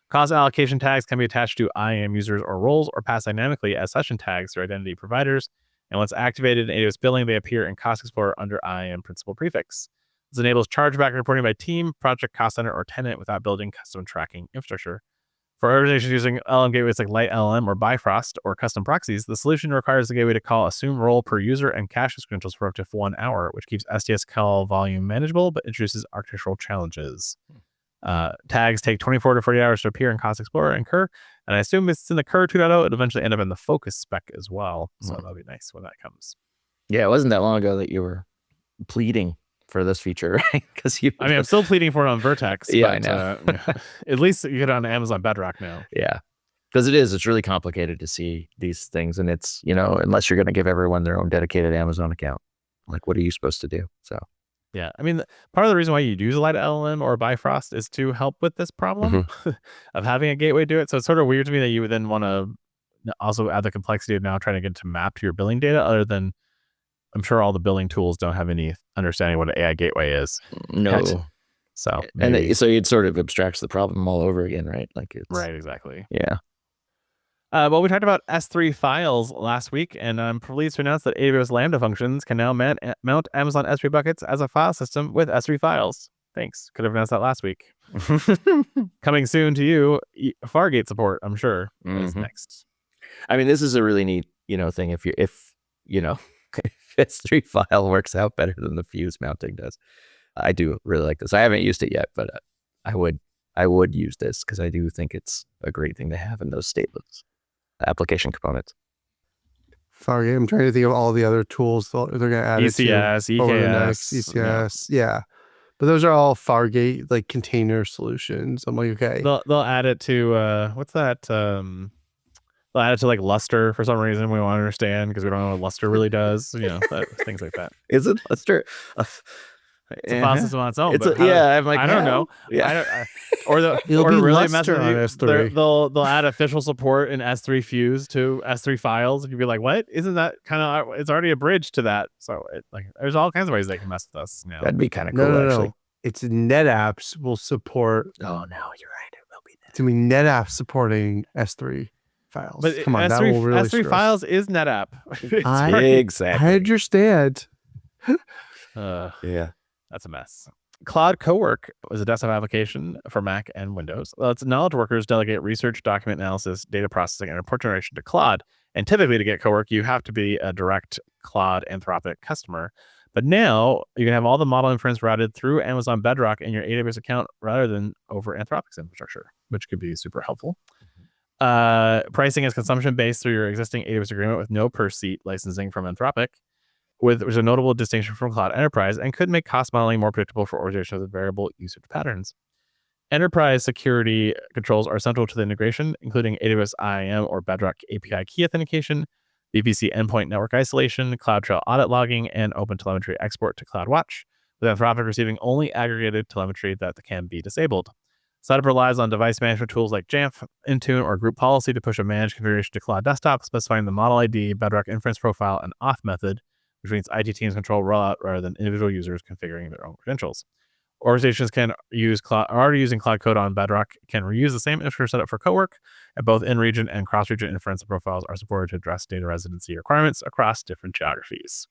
Cost allocation tags can be attached to IAM users or roles or passed dynamically as session tags through identity providers. And once activated in AWS Billing, they appear in Cost Explorer under IAM principal prefix. This enables chargeback reporting by team, project, cost center, or tenant without building custom tracking infrastructure. For organizations using LLM gateways like Light LLM or Bifrost or custom proxies, the solution requires the gateway to call assume role per user and cache its credentials for up to 1 hour, which keeps STS call volume manageable but introduces architectural challenges. Tags take 24 to 40 hours to appear in Cost Explorer and Cur, and I assume it's in the Cur 2.0. It'll eventually end up in the Focus spec as well. So that'll be nice when that comes. Yeah, it wasn't that long ago that you were pleading for this feature, right? Because you. I mean, I'm still pleading for it on Vertex. Yeah, but, I know. At least you get it on Amazon Bedrock now. Yeah, because it's really complicated to see these things, and it's unless you're going to give everyone their own dedicated Amazon account, like what are you supposed to do? So. Yeah, I mean, part of the reason why you use a Light LLM or Bifrost is to help with this problem of having a gateway do it. So it's sort of weird to me that you would then want to also add the complexity of now trying to get to map to your billing data, other than I'm sure all the billing tools don't have any understanding what an AI gateway is. No. Yet. So so it sort of abstracts the problem all over again, right? Like it's right, exactly. Yeah. Well, we talked about S3 files last week, and I'm pleased to announce that AWS Lambda functions can now mount Amazon S3 buckets as a file system with S3 files. Thanks. Could have announced that last week. Coming soon to you, Fargate support, I'm sure, is next. I mean, this is a really neat, thing. If S3 file works out better than the Fuse mounting does, I do really like this. I haven't used it yet, but I would use this because I do think it's a great thing to have in those stateless application components. Fargate. I'm trying to think of all the other tools they're going to add. ECS, over the next EKS. ECS. Yeah. But those are all Fargate like container solutions. I'm like, okay. They'll add it to what's that? They'll add it to like Luster for some reason. We won't understand because we don't know what Luster really does. Things like that. Is it Luster? It's a file system on its own. I'm like, I don't know. Yeah. It'll be really Luster on S3. They'll add official support in S3 Fuse to S3 files, and you'd be like, "What? Isn't that kind of? It's already a bridge to that." So there's all kinds of ways they can mess with us. That'd be kind of cool. No. Actually, It's NetApps will support. Oh no, you're right. It will be that. It's going to be NetApp supporting S3 files. But Come on, S3, that will really S3 files is NetApp. Exactly. I understand. Yeah. That's a mess. Cloud Cowork is a desktop application for Mac and Windows. Lets knowledge workers delegate research, document analysis, data processing, and report generation to Claude. And typically to get Cowork, you have to be a direct Claude Anthropic customer. But now you can have all the model inference routed through Amazon Bedrock in your AWS account rather than over Anthropic's infrastructure, which could be super helpful. Pricing is consumption-based through your existing AWS agreement with no per-seat licensing from Anthropic, which is a notable distinction from Cloud Enterprise and could make cost modeling more predictable for organizations with variable usage patterns. Enterprise security controls are central to the integration, including AWS IAM or Bedrock API key authentication, VPC endpoint network isolation, CloudTrail audit logging, and OpenTelemetry export to CloudWatch, with Anthropic receiving only aggregated telemetry that can be disabled. Setup relies on device management tools like Jamf, Intune, or Group Policy to push a managed configuration to Cloud Desktop, specifying the model ID, Bedrock inference profile, and auth method, which means IT teams control rollout rather than individual users configuring their own credentials. Organizations can use already using Cloud Code on Bedrock can reuse the same infrastructure setup for co-work, and both in-region and cross-region inference profiles are supported to address data residency requirements across different geographies.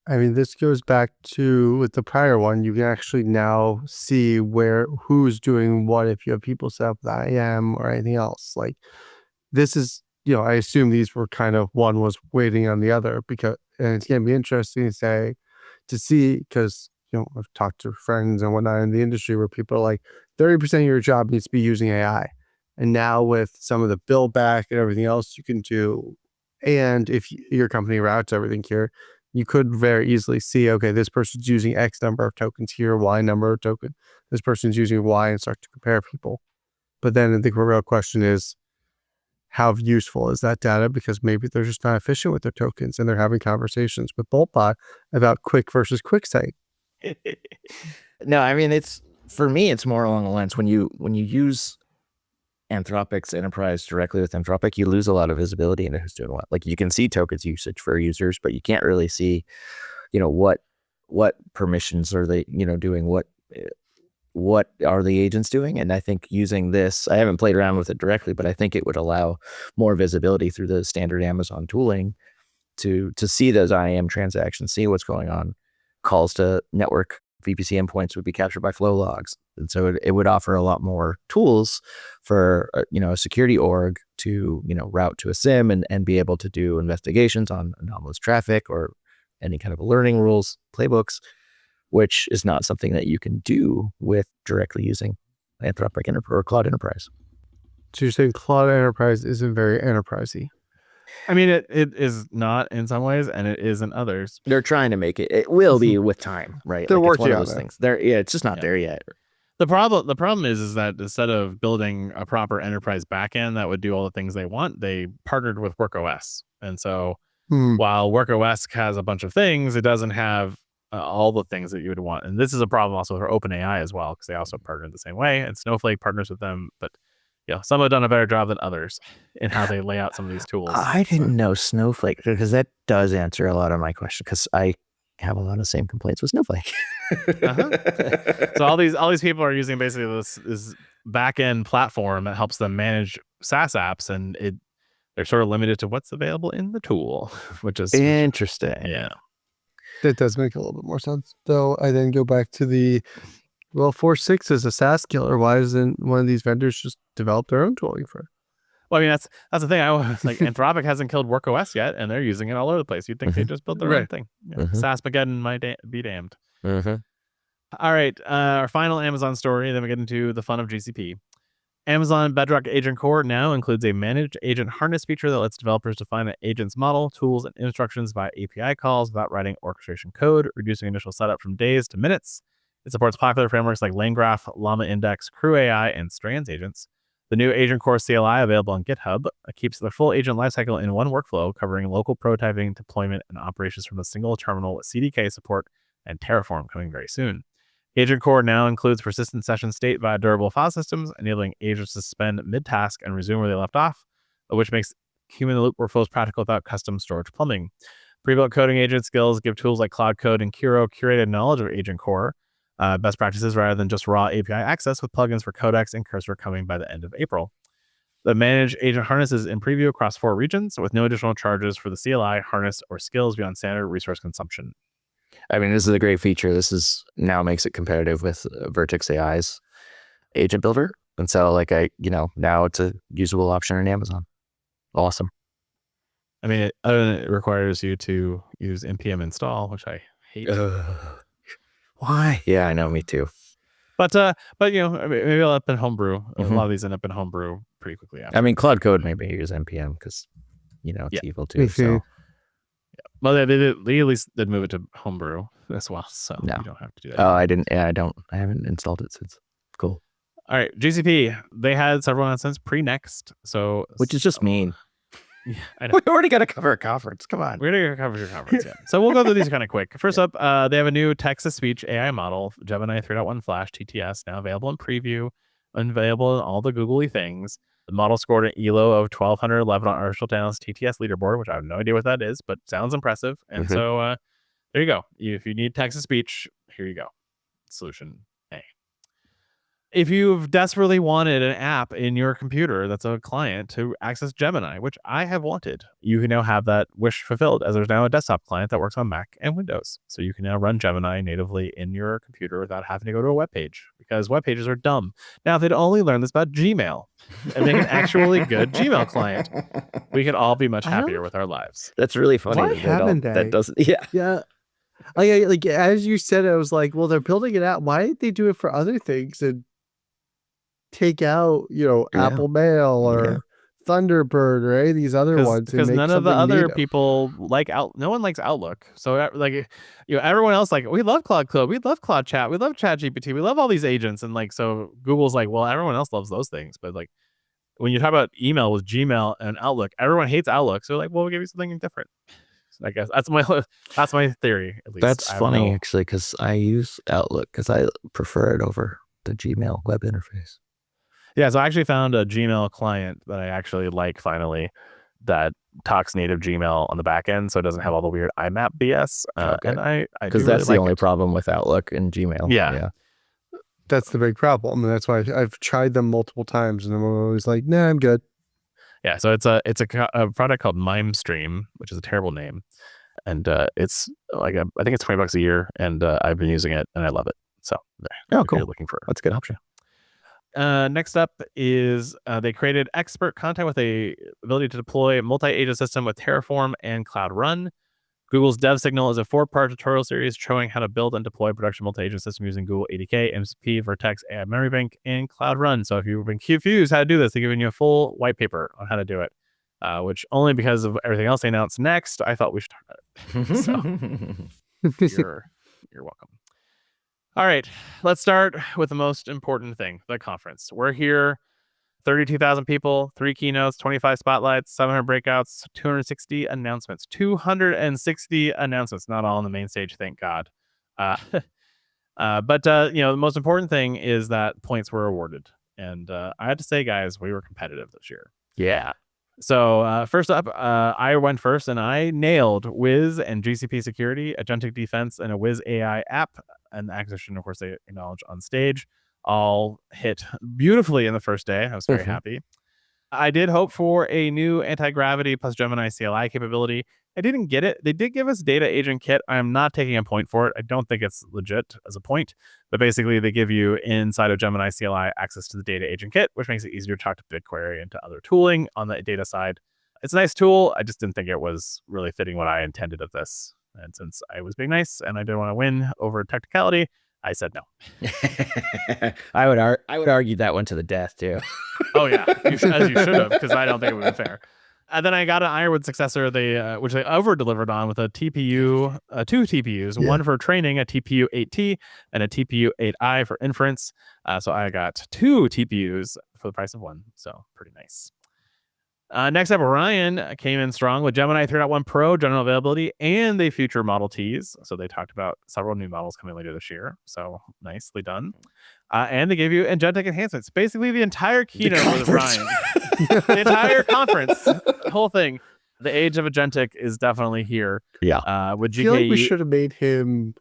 I mean, this goes back to with the prior one. You can actually now see who's doing what if you have people set up with IAM or anything else. Like this is, I assume these were kind of one was waiting on the other and it's going to be interesting to see because, I've talked to friends and whatnot in the industry where people are like 30% of your job needs to be using AI. And now with some of the build back and everything else you can do, and if your company routes everything here, you could very easily see, okay, this person's using X number of tokens here, Y number of tokens. This person's using Y and start to compare people. But then the real question is, how useful is that data? Because maybe they're just not efficient with their tokens and they're having conversations with BoltBot about quick versus quick site. No, I mean, for me, it's more along the lines when you use Anthropic's enterprise directly with Anthropic, you lose a lot of visibility into who's doing what. Like you can see tokens usage for users, but you can't really see, what permissions are they, doing, what are the agents doing. And I think using this, I haven't played around with it directly, but I think it would allow more visibility through the standard Amazon tooling to see those IAM transactions, see what's going on. Calls to network VPC endpoints would be captured by flow logs. And so it would offer a lot more tools for, a security org to, route to a SIM and be able to do investigations on anomalous traffic or any kind of learning rules, playbooks, which is not something that you can do with directly using Anthropic or Cloud Enterprise. So you're saying Cloud Enterprise isn't very enterprisey? I mean, it is not in some ways, and it is in others. They're trying to make it. It will be with time, right? They're working it's one on of those it. things. It's just not there yet. The problem is that instead of building a proper enterprise backend that would do all the things they want, they partnered with WorkOS. And so while WorkOS has a bunch of things, it doesn't have all the things that you would want. And this is a problem also for OpenAI as well, because they also partner the same way. And Snowflake partners with them, but some have done a better job than others in how they lay out some of these tools. I didn't know Snowflake, because that does answer a lot of my questions, because I have a lot of the same complaints with Snowflake. So all these people are using basically this back-end platform that helps them manage SaaS apps, and they're sort of limited to what's available in the tool, which is interesting. Yeah. That does make a little bit more sense. Though I then go back to 4.6 is a SaaS killer. Why doesn't one of these vendors just develop their own tooling for it? Well, I mean, that's the thing. I was like, Anthropic hasn't killed WorkOS yet, and they're using it all over the place. You'd think they just built their own thing. SaaS-mageddon might be damned. All right, our final Amazon story. Then we get into the fun of GCP. Amazon Bedrock Agent Core now includes a managed agent harness feature that lets developers define an agent's model, tools, and instructions via API calls without writing orchestration code, reducing initial setup from days to minutes. It supports popular frameworks like LangGraph, Llama Index, Crew AI, and Strands agents. The new Agent Core CLI, available on GitHub, keeps the full agent lifecycle in one workflow, covering local prototyping, deployment, and operations from a single terminal with CDK support and Terraform coming very soon. Agent Core now includes persistent session state via durable file systems, enabling agents to suspend mid-task and resume where they left off, which makes human-in-the-loop workflows practical without custom storage plumbing. Pre-built coding agent skills give tools like Cloud Code and Kiro curated knowledge of Agent Core, best practices rather than just raw API access, with plugins for Codex and Cursor coming by the end of April. The managed agent harness is in preview across 4 regions, with no additional charges for the CLI, harness, or skills beyond standard resource consumption. I mean, this is a great feature. This is now makes it competitive with Vertex AI's agent builder. And so now it's a usable option in Amazon. Awesome. I mean, it requires you to use npm install, which I hate. Why? Yeah, I know, me too. But maybe I'll end up in Homebrew. A lot of these end up in Homebrew pretty quickly after. I mean, Cloud Code maybe use npm because it's evil too. So. Well, they at least did move it to Homebrew as well, so you don't have to do that. Oh, I didn't. Yeah, I haven't installed it since. Cool. All right, GCP. They had several announcements pre-Next, which is just mean. Yeah, I know. We already got to cover a conference. Come on. We're gonna cover your conference. Yeah. So we'll go through these kind of quick. First up, they have a new text-to-speech AI model, Gemini 3.1 Flash TTS, now available in preview. available in all the googly things. The model scored an ELO of 1,211 on Artificial Intelligence TTS leaderboard, which I have no idea what that is, but sounds impressive. And so there you go. If you need text to speech, here you go. Solution A. If you've desperately wanted an app in your computer that's a client to access Gemini, which I have wanted, you can now have that wish fulfilled, as there's now a desktop client that works on Mac and Windows. So you can now run Gemini natively in your computer without having to go to a web page, because web pages are dumb. Now, if they'd only learn this about Gmail and make an actually good Gmail client, we could all be much happier with our lives. That's really funny. Why haven't they? That doesn't. Yeah. Yeah. Like as you said, I was like, well, they're building it out. Why didn't they do it for other things and take out, Apple Mail or Thunderbird or any of these other ones? Because none of the other native. people like no one likes Outlook. So everyone else, like, we love Cloud Code, we love Cloud Chat, we love ChatGPT, we love all these agents, and like, so Google's like, well, everyone else loves those things, but like when you talk about email with Gmail and Outlook, everyone hates Outlook. So like, well, we'll give you something different. So I guess that's my theory. At least That's funny, actually, because I use Outlook because I prefer it over the Gmail web interface. Yeah, so I actually found a Gmail client that I actually like finally, that talks native Gmail on the back end, so it doesn't have all the weird IMAP BS. And I because that's the only problem with Outlook and Gmail. Yeah. That's the big problem, and that's why I've tried them multiple times, and I'm always like, nah, I'm good. Yeah, so it's a product called MimeStream, which is a terrible name, and it's like I think it's $20 a year, and I've been using it and I love it. So if cool. you're looking for That's a good option. Next up is they created expert content with a ability to deploy a multi-agent system with Terraform and Cloud Run. Google's Dev Signal is a 4-part tutorial series showing how to build and deploy a production multi-agent system using Google ADK, MCP, Vertex, AI Memory Bank, and Cloud Run. So if you've been confused how to do this, they're giving you a full white paper on how to do it, which only because of everything else they announced next, I thought we should talk about it. So you're welcome. All right, let's start with the most important thing, the conference. We're here, 32,000 people, 3 keynotes, 25 spotlights, 700 breakouts, 260 announcements. 260 announcements, not all on the main stage, thank God. But the most important thing is that points were awarded. And I had to say, guys, we were competitive this year. Yeah. So first up, I went first, and I nailed Wiz and GCP security, agentic defense, and a Wiz AI app. And the acquisition, of course, they acknowledged on stage, all hit beautifully in the first day. I was very happy. I did hope for a new anti-gravity plus Gemini CLI capability. I didn't get it. They did give us Data Agent Kit. I am not taking a point for it. I don't think it's legit as a point. But basically, they give you inside of Gemini CLI access to the Data Agent Kit, which makes it easier to talk to BigQuery and to other tooling on the data side. It's a nice tool. I just didn't think it was really fitting what I intended of this. And since I was being nice and I didn't want to win over technicality, I said no. I would argue that one to the death too. Oh yeah, as you should have, because I don't think it would be fair. And then I got an Ironwood successor, which they over delivered on with a TPU, 2 TPUs, one for training, a TPU 8T, and a TPU 8i for inference. So I got 2 TPUs for the price of 1. So pretty nice. Next up, Ryan came in strong with Gemini 3.1 Pro general availability and they future Model Ts. So they talked about several new models coming later this year. So nicely done. And they gave you agentic enhancements. Basically, the entire keynote was Ryan. The entire conference, the whole thing. The age of agentic is definitely here. Yeah. With GKE. I feel like we should have made him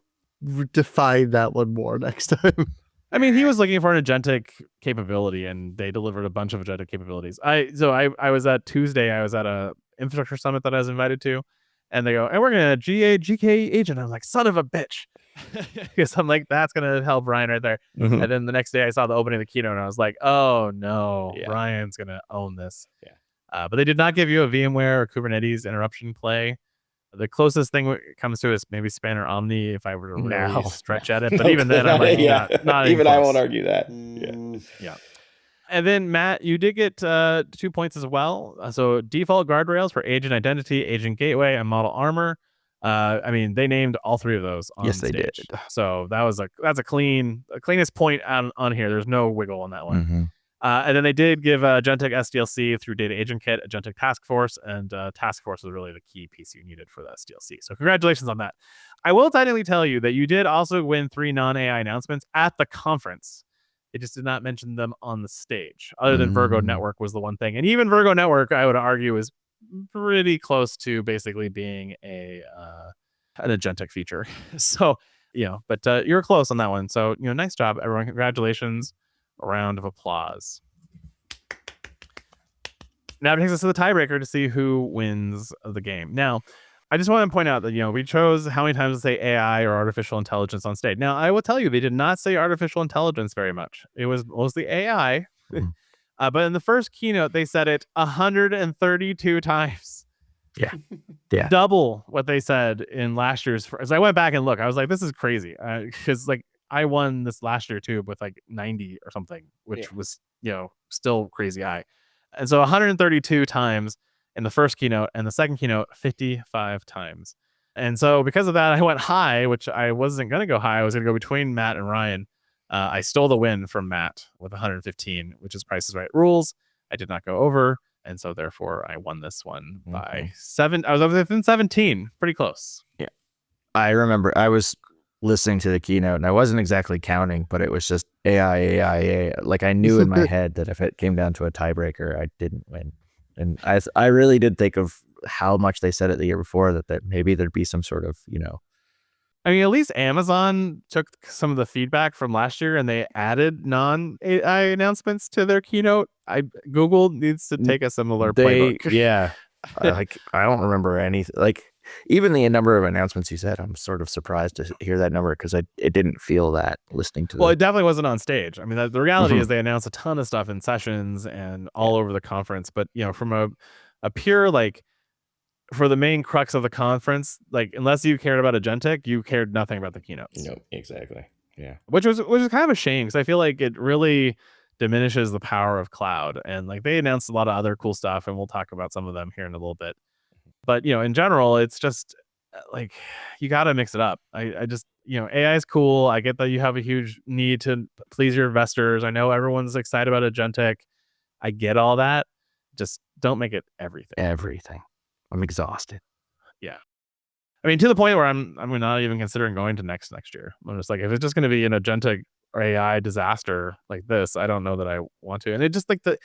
define that one more next time. I mean, he was looking for an agentic capability, and they delivered a bunch of agentic capabilities. I was at Tuesday. I was at a infrastructure summit that I was invited to, and they go, and we're gonna GKE agent. I was like, son of a bitch, because I'm like, that's gonna help Ryan right there. Mm-hmm. And then the next day, I saw the opening of the keynote, and I was like, oh no, Ryan's gonna own this. Yeah. But they did not give you a VMware or Kubernetes interruption play. The closest thing it comes to is maybe Spanner Omni if I were to really stretch at it. But even then, I'm like, not even I won't argue that. Yeah. And then, Matt, you did get 2 points as well. So default guardrails for agent identity, agent gateway, and model armor. I mean, they named all 3 of those on stage. They did. So that's a cleanest point on here. There's no wiggle on that one. Mm-hmm. And then they did give agentic SDLC through Data Agent Kit, agentic Task Force, and Task Force was really the key piece you needed for the SDLC. So congratulations on that. I will technically tell you that you did also win 3 non-AI announcements at the conference. They just did not mention them on the stage, other than Virgo Network was the one thing. And even Virgo Network, I would argue, is pretty close to basically being an agentic feature. So, but you're close on that one. So, nice job, everyone. Congratulations. A round of applause. Now it takes us to the tiebreaker to see who wins the game. Now, I just want to point out that, we chose how many times to say AI or artificial intelligence on stage. Now, I will tell you, they did not say artificial intelligence very much. It was mostly AI. But in the first keynote, they said it 132 times. Yeah. Double what they said in last year's. As I went back and looked, I was like, this is crazy. Because I won this last year too with 90 or something, which was, still crazy high. And so 132 times in the first keynote, and the second keynote 55 times. And so because of that, I went high, which I wasn't going to go high. I was going to go between Matt and Ryan. I stole the win from Matt with 115, which is Price is Right rules. I did not go over. And so therefore I won this one by 7. I was within 17, pretty close. Yeah. I remember I was listening to the keynote and I wasn't exactly counting, but it was just AI. Like I knew in my head that if it came down to a tiebreaker, I didn't win. And I really did think of how much they said it the year before that maybe there'd be some sort of, I mean, at least Amazon took some of the feedback from last year and they added non-AI announcements to their keynote. Google needs to take a similar playbook. Yeah. I don't remember anything. Even the number of announcements you said, I'm sort of surprised to hear that number because it didn't feel that listening to. Well, it definitely wasn't on stage. I mean, the reality is they announced a ton of stuff in sessions and all over the conference. But from a pure for the main crux of the conference, unless you cared about agentic, you cared nothing about the keynotes. No, exactly. Yeah. Which is kind of a shame because I feel like it really diminishes the power of cloud. And they announced a lot of other cool stuff, and we'll talk about some of them here in a little bit. But, in general, it's just you got to mix it up. I just, AI is cool. I get that you have a huge need to please your investors. I know everyone's excited about agentic. I get all that. Just don't make it everything. Everything. I'm exhausted. Yeah. I mean, to the point where I'm not even considering going to next year. I'm just if it's just going to be an agentic or AI disaster like this, I don't know that I want to. And it just the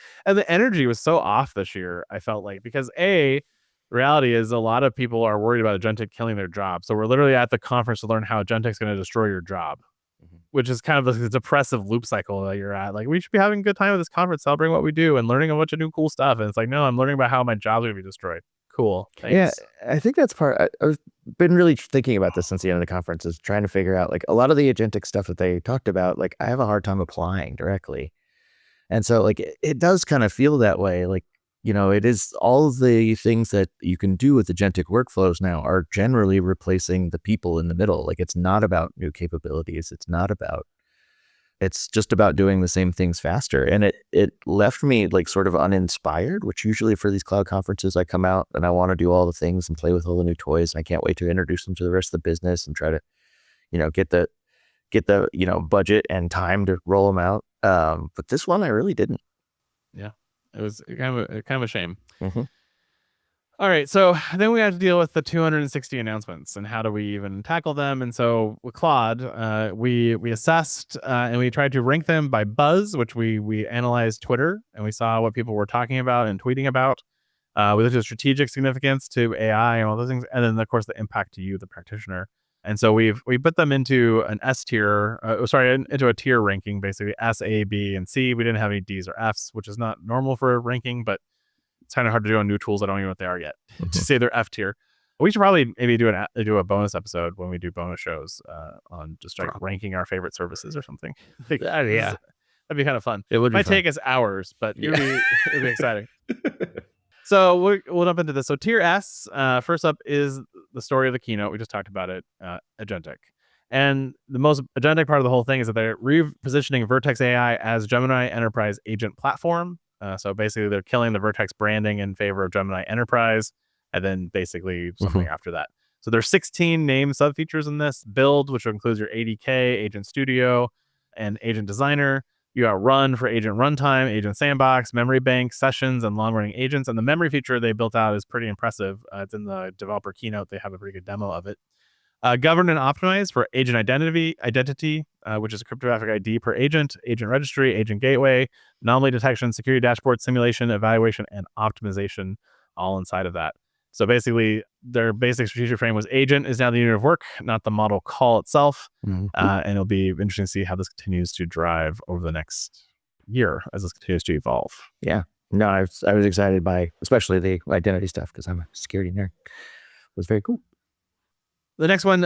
energy was so off this year. I felt because the reality is a lot of people are worried about agentic killing their job. So we're literally at the conference to learn how agentic is going to destroy your job, which is kind of the depressive loop cycle that you're at. We should be having a good time at this conference, celebrating what we do and learning a bunch of new cool stuff. And it's no, I'm learning about how my job's going to be destroyed. Cool. Thanks. Yeah, I think that's part. I've been really thinking about this since the end of the conference, is trying to figure out a lot of the agentic stuff that they talked about. I have a hard time applying directly, and so it does kind of feel that way. It is all of the things that you can do with agentic workflows now are generally replacing the people in the middle. It's not about new capabilities. It's just about doing the same things faster. And it left me sort of uninspired, which usually for these cloud conferences, I come out and I want to do all the things and play with all the new toys. And I can't wait to introduce them to the rest of the business and try to, get the budget and time to roll them out. But this one, I really didn't. Yeah. It was kind of a shame. All right, so then we had to deal with the 260 announcements and how do we even tackle them? And so with Claude, we assessed and we tried to rank them by buzz, which we analyzed Twitter and we saw what people were talking about and tweeting about. We looked at strategic significance to AI and all those things, and then of course the impact to you, the practitioner. And so we put them into an S tier, into a tier ranking, basically S, A, B, and C. We didn't have any Ds or Fs, which is not normal for a ranking, but it's kind of hard to do on new tools. I don't even know what they are yet. To say they're F tier. We should probably maybe do a bonus episode when we do bonus shows on just ranking our favorite services or something. Yeah, that'd be kind of fun. It would might take us hours, but it'd be exciting. So we'll jump into this. So tier S, first up is the story of the keynote. We just talked about it, agentic. And the most agentic part of the whole thing is that they're repositioning Vertex AI as Gemini Enterprise Agent Platform. So basically they're killing the Vertex branding in favor of Gemini Enterprise, and then basically something after that. So there's 16 named sub-features in this. Build, which includes your ADK, Agent Studio, and Agent Designer. You got Run for Agent Runtime, Agent Sandbox, Memory Bank, Sessions, and long-running agents. And the memory feature they built out is pretty impressive. It's in the developer keynote. They have a pretty good demo of it. Govern and optimize for agent identity, which is a cryptographic ID per agent registry, agent gateway, anomaly detection, security dashboard, simulation, evaluation, and optimization, all inside of that. So basically, their basic strategic frame was agent is now the unit of work, not the model call itself. And it'll be interesting to see how this continues to drive over the next year as this continues to evolve. Yeah. No, I was excited by especially the identity stuff because I'm a security nerd. It was very cool. The next one,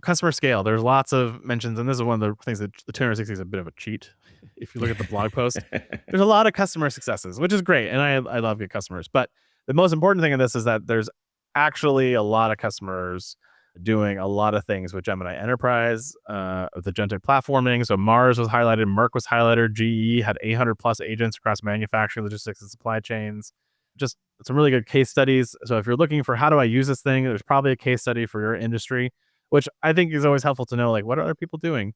customer scale. There's lots of mentions, and this is one of the things that the 260 is a bit of a cheat. If you look at the blog post, there's a lot of customer successes, which is great, and I love good customers. But the most important thing in this is that there's actually a lot of customers doing a lot of things with Gemini Enterprise, the agentic platforming. So Mars was highlighted, Merck was highlighted, GE had 800 plus agents across manufacturing, logistics, and supply chains. Just some really good case studies. So if you're looking for how do I use this thing, there's probably a case study for your industry, which I think is always helpful to know, like, what are other people doing?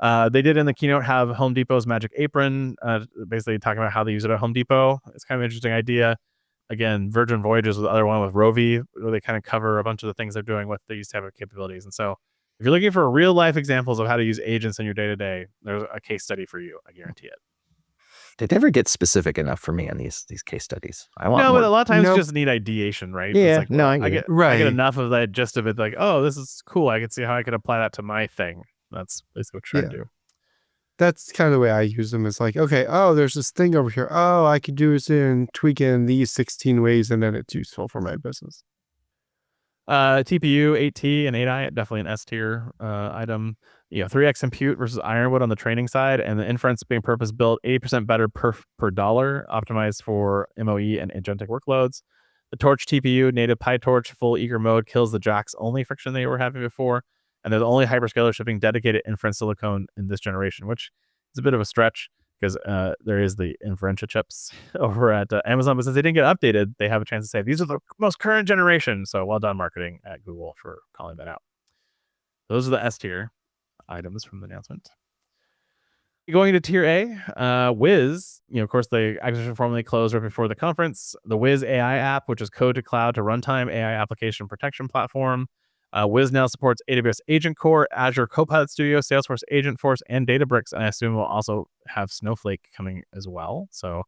They did in the keynote have Home Depot's Magic Apron, basically talking about how they use it at Home Depot. It's kind of an interesting idea. Again, Virgin Voyages was the other one with Rovi, where they kind of cover a bunch of the things they're doing with these type of capabilities. And so if you're looking for real life examples of how to use agents in your day-to-day, there's a case study for you. I guarantee it. They never get specific enough for me on these case studies. I want no, more. but a lot of times you just need ideation, right? Yeah, it's like, I get it. I get enough of that gist of it, like, oh, this is cool. I can see how I could apply that to my thing. That's basically what you're trying to do. That's kind of the way I use them. It's like, okay, oh, there's this thing over here. Oh, I could do this and tweak it in these 16 ways, and then it's useful for my business. TPU, 8T, and 8i, definitely an S tier item. 3x compute versus Ironwood on the training side, and the inference being purpose built 80% better per dollar, optimized for MOE and agentic workloads. The Torch TPU, native PyTorch, full eager mode kills the JAX only friction they were having before. And they're the only hyperscaler shipping dedicated inference silicon in this generation, which is a bit of a stretch because there is the Inferentia chips over at Amazon. But since they didn't get updated, they have a chance to say, these are the most current generation. So well done, marketing at Google, for calling that out. Those are the S tier items from the announcement. Going to tier A, Wiz, of course, the acquisition formally closed right before the conference. The Wiz AI app, which is code to cloud to runtime AI application protection platform. Wiz now supports AWS Agent Core, Azure Copilot Studio, Salesforce Agentforce, and Databricks. And I assume we'll also have Snowflake coming as well. So if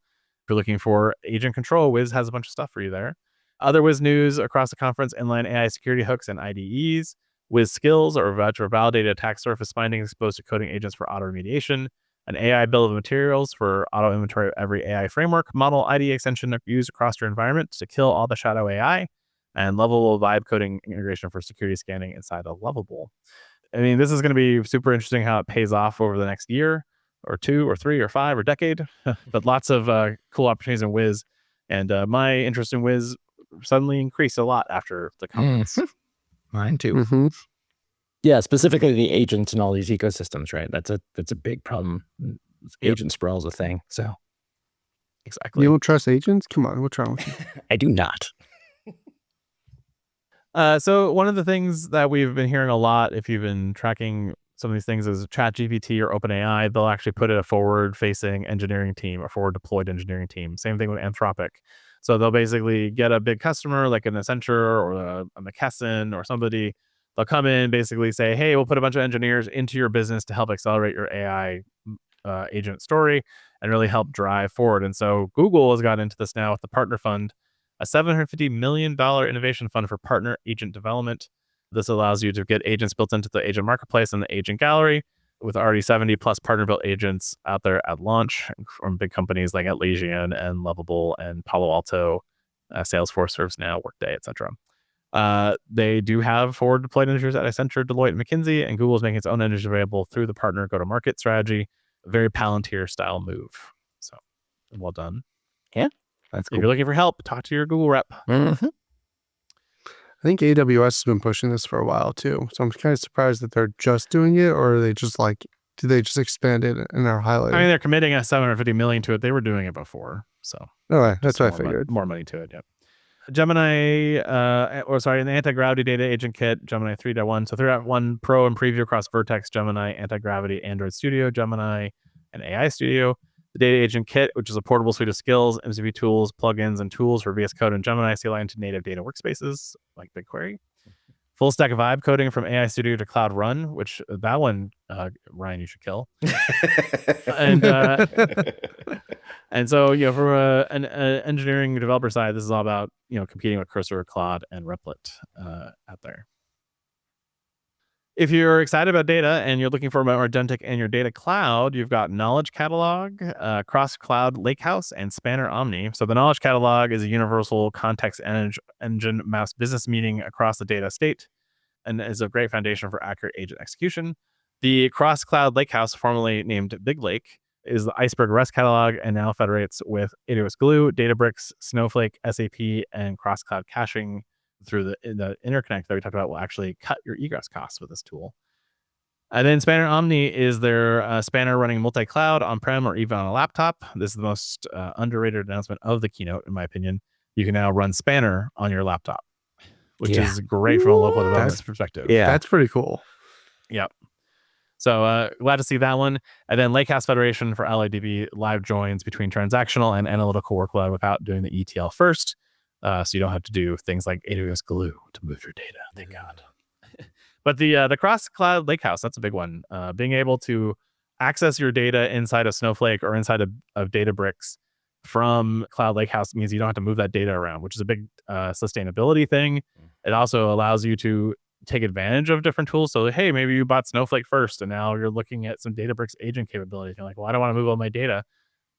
you're looking for agent control, Wiz has a bunch of stuff for you there. Other Wiz news across the conference: inline AI security hooks and IDEs. Wiz skills are to validate attack surface findings exposed to coding agents for auto remediation. An AI bill of materials for auto inventory of every AI framework, model, IDE extension used across your environment to kill all the shadow AI. And Lovable vibe coding integration for security scanning inside of Lovable. I mean, this is going to be super interesting how it pays off over the next year or 2 or 3 or 5 or decade. But lots of cool opportunities in Wiz. And my interest in Wiz suddenly increased a lot after the conference. Mine too. Mm-hmm. Yeah, specifically the agents and all these ecosystems, right? That's a big problem. Agent sprawl is a thing. So exactly. You don't trust agents? Come on, what's wrong with you? I do not. So one of the things that we've been hearing a lot, if you've been tracking some of these things, is ChatGPT or OpenAI. They'll actually put in a forward-facing engineering team, a forward-deployed engineering team. Same thing with Anthropic. So they'll basically get a big customer like an Accenture or a McKesson or somebody. They'll come in, basically say, hey, we'll put a bunch of engineers into your business to help accelerate your AI agent story and really help drive forward. And so Google has got into this now with the Partner Fund, a $750 million innovation fund for partner agent development. This allows you to get agents built into the agent marketplace and the agent gallery, with already 70 plus partner built agents out there at launch from big companies like Atlassian and Lovable and Palo Alto, Salesforce, ServiceNow, Workday, etc. They do have forward deployed engineers at Accenture, Deloitte, and McKinsey, and Google is making its own engineers available through the partner go-to-market strategy. A very Palantir style move. So well done. Yeah. That's cool. If you're looking for help, talk to your Google rep. Mm-hmm. I think AWS has been pushing this for a while too. So I'm kind of surprised that they're just doing it, or are they just like, do they just expand it and are highlighting? I mean, they're committing a $750 million to it. They were doing it before. So that's what I figured. More money to it, yeah. Gemini, in the anti-gravity data agent kit, Gemini 3.1. So 3.1 Pro and preview across Vertex, Gemini, Anti-Gravity, Android Studio, Gemini, and AI Studio. The data agent kit, which is a portable suite of skills, MCP tools, plugins, and tools for VS Code and Gemini CLI into native data workspaces like BigQuery. Full stack vibe coding from AI Studio to Cloud Run, which that one, Ryan, you should kill. And and so, from an engineering developer side, this is all about, competing with Cursor, Claude, and Replit out there. If you're excited about data and you're looking for more agentic in your data cloud, you've got Knowledge Catalog, Cross Cloud Lakehouse, and Spanner Omni. So the Knowledge Catalog is a universal context engine mass business meeting across the data estate and is a great foundation for accurate agent execution. The Cross Cloud Lakehouse, formerly named Big Lake, is the Iceberg REST catalog and now federates with AWS Glue, Databricks, Snowflake, SAP, and Cross Cloud caching through the interconnect that we talked about will actually cut your egress costs with this tool. And then Spanner Omni is their spanner running multi-cloud on-prem or even on a laptop. This is the most underrated announcement of the keynote, in my opinion. You can now run Spanner on your laptop, which is great from a local development perspective. Yeah, That's pretty cool. Yep. So glad to see that one. And then Lakehouse Federation for AllyDB live joins between transactional and analytical workload without doing the ETL first. So you don't have to do things like AWS Glue to move your data. Thank God. But the Cross Cloud Lakehouse, that's a big one. Being able to access your data inside of Snowflake or inside of Databricks from Cloud Lakehouse means you don't have to move that data around, which is a big sustainability thing. It also allows you to take advantage of different tools. So, hey, maybe you bought Snowflake first and now you're looking at some Databricks agent capabilities. You're like, well, I don't want to move all my data.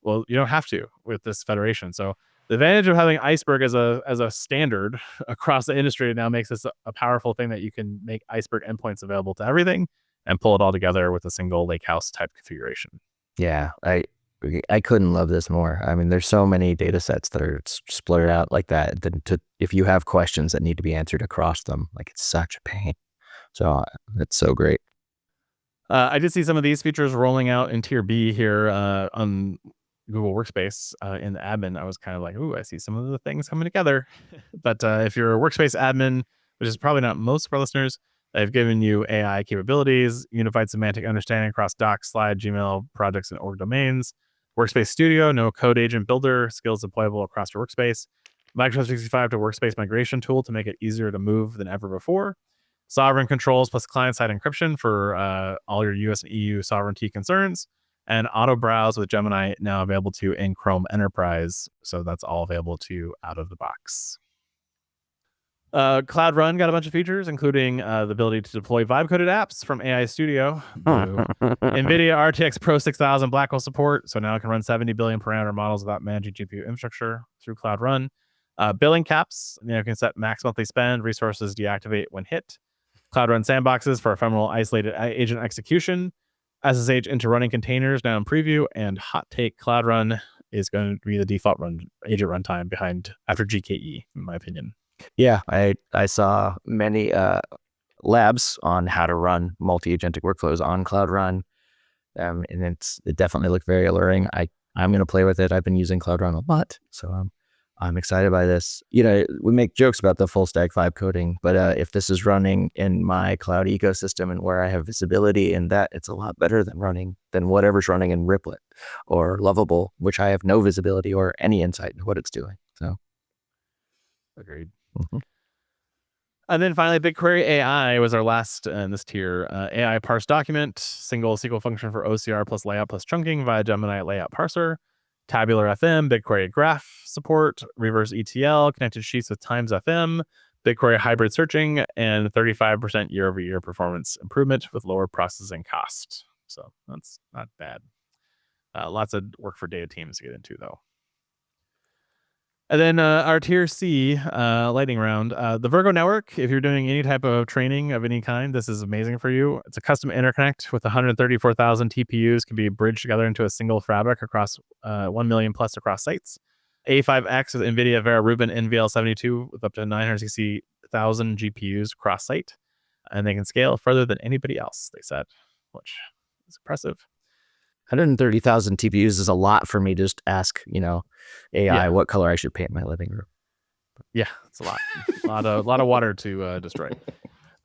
Well, you don't have to with this federation. So the advantage of having Iceberg as a standard across the industry now makes this a powerful thing that you can make Iceberg endpoints available to everything and pull it all together with a single Lakehouse type configuration. Yeah, I couldn't love this more. I mean, there's so many data sets that are splurred out like that. If you have questions that need to be answered across them, like it's such a pain. So it's so great. I did see some of these features rolling out in Tier B here on Google Workspace in the admin. I was kind of like, ooh, I see some of the things coming together. But if you're a Workspace admin, which is probably not most of our listeners, they've given you AI capabilities, unified semantic understanding across Docs, Slide, Gmail, projects, and org domains. Workspace Studio, no code agent builder, skills deployable across your workspace. Microsoft 365 to Workspace migration tool to make it easier to move than ever before. Sovereign controls plus client-side encryption for all your US and EU sovereignty concerns. And auto browse with Gemini now available to you in Chrome Enterprise. So that's all available to you out of the box. Cloud Run got a bunch of features, including the ability to deploy vibe-coded apps from AI Studio. NVIDIA RTX Pro 6000 Blackwell support. So now it can run 70 billion parameter models without managing GPU infrastructure through Cloud Run. Billing caps. You can set max monthly spend. Resources deactivate when hit. Cloud Run sandboxes for ephemeral isolated agent execution. SSH into running containers now in preview, and hot take Cloud Run is going to be the default agent runtime behind after GKE, in my opinion. Yeah, I saw many labs on how to run multi-agentic workflows on Cloud Run, and it definitely looked very alluring. I'm going to play with it. I've been using Cloud Run a lot, so I'm excited by this. We make jokes about the full stack vibe coding, but if this is running in my cloud ecosystem and where I have visibility in that, it's a lot better than whatever's running in Replit or Lovable, which I have no visibility or any insight into what it's doing. So, agreed. Mm-hmm. And then finally, BigQuery AI was our last in this tier. AI parse document, single SQL function for OCR plus layout plus chunking via Gemini layout parser. Tabular FM, BigQuery Graph support, reverse ETL, connected sheets with Times FM, BigQuery hybrid searching, and 35% year-over-year performance improvement with lower processing cost. So that's not bad. Lots of work for data teams to get into, though. And then our Tier C lightning round. The Virgo network, if you're doing any type of training of any kind, this is amazing for you. It's a custom interconnect with 134,000 TPUs, can be bridged together into a single fabric across 1 million plus across sites. A5X with NVIDIA Vera Rubin NVL72 with up to 960,000 GPUs cross site. And they can scale further than anybody else, they said, which is impressive. 130,000 TPUs is a lot for me to just ask, AI what color I should paint my living room. Yeah, it's a lot. a lot of water to destroy.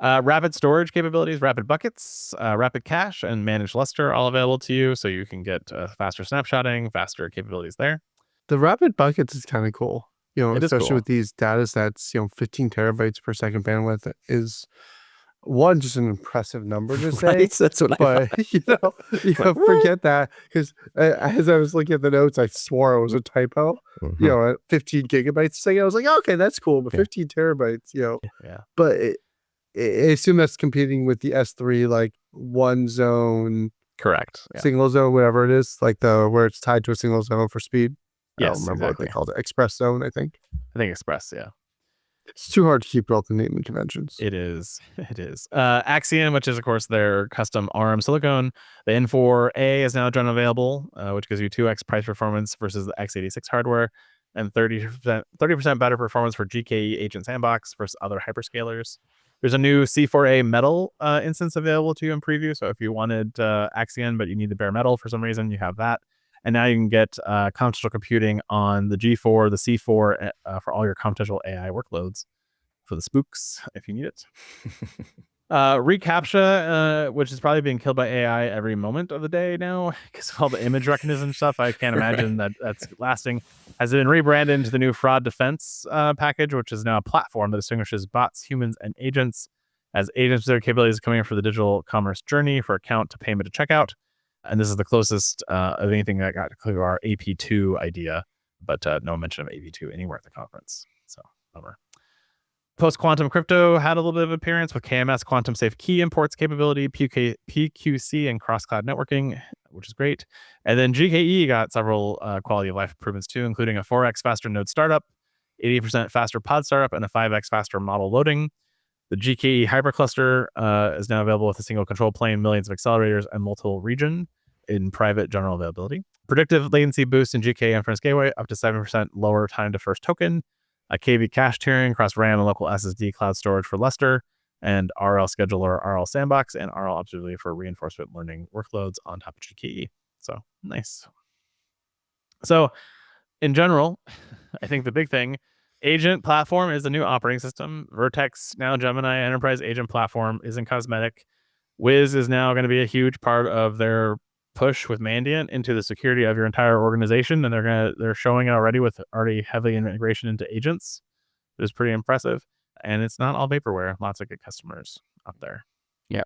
Rapid storage capabilities, rapid buckets, rapid cache, and managed Lustre all available to you, so you can get faster snapshotting, faster capabilities there. The rapid buckets is kind of cool. It is especially cool. with these data sets, 15 terabytes per second bandwidth is one, just an impressive number to say. Right? That's what I thought. But forget that, because as I was looking at the notes, I swore it was a typo. Mhm. At 15 gigabytes a second, I was like, okay, that's cool, but Yeah. 15 terabytes, Yeah. but I assume that's competing with the S3, like one zone, Correct. Yeah. single zone, whatever it is, like where it's tied to a single zone for speed. I don't Yes, remember what they exactly. called it. Express zone, I think. I think Express. Yeah. It's too hard to keep all the naming conventions. It is. It is. Axion, which is, of course, their custom ARM silicon. The N4A is now generally available, which gives you 2x price performance versus the x86 hardware, and 30% better performance for GKE Agent Sandbox versus other hyperscalers. There's a new C4A metal instance available to you in preview. So if you wanted Axion, but you need the bare metal for some reason, you have that. And now you can get computational computing on the G4, the C4 for all your computational AI workloads for the spooks if you need it. Recaptcha, which is probably being killed by AI every moment of the day now because of all the image recognition stuff. I can't imagine that's lasting. Has been rebranded into the new fraud defense package, which is now a platform that distinguishes bots, humans, and agents. As agents, their capabilities coming in for the digital commerce journey, for account to payment to checkout. And this is the closest of anything that got to our AP2 idea, but no mention of AP2 anywhere at the conference. So, bummer. Post-quantum crypto had a little bit of appearance with KMS quantum safe key imports capability, PQC, and cross-cloud networking, which is great. And then GKE got several quality of life improvements too, including a 4x faster node startup, 80% faster pod startup, and a 5x faster model loading. The GKE hypercluster is now available with a single control plane, millions of accelerators, and multiple region in private general availability. Predictive latency boost in GKE inference gateway, up to 7% lower time to first token. A KV cache tiering across RAM and local SSD cloud storage for Lustre, and RL scheduler, RL sandbox, and RL observability for reinforcement learning workloads on top of GKE. So nice. So in general, I think the big thing, agent platform is the new operating system. Vertex, now Gemini Enterprise Agent Platform, isn't cosmetic. Wiz is now going to be a huge part of their push with Mandiant into the security of your entire organization, and they're showing it already with already heavy integration into agents. It is pretty impressive, and it's not all vaporware. Lots of good customers out there. Yeah.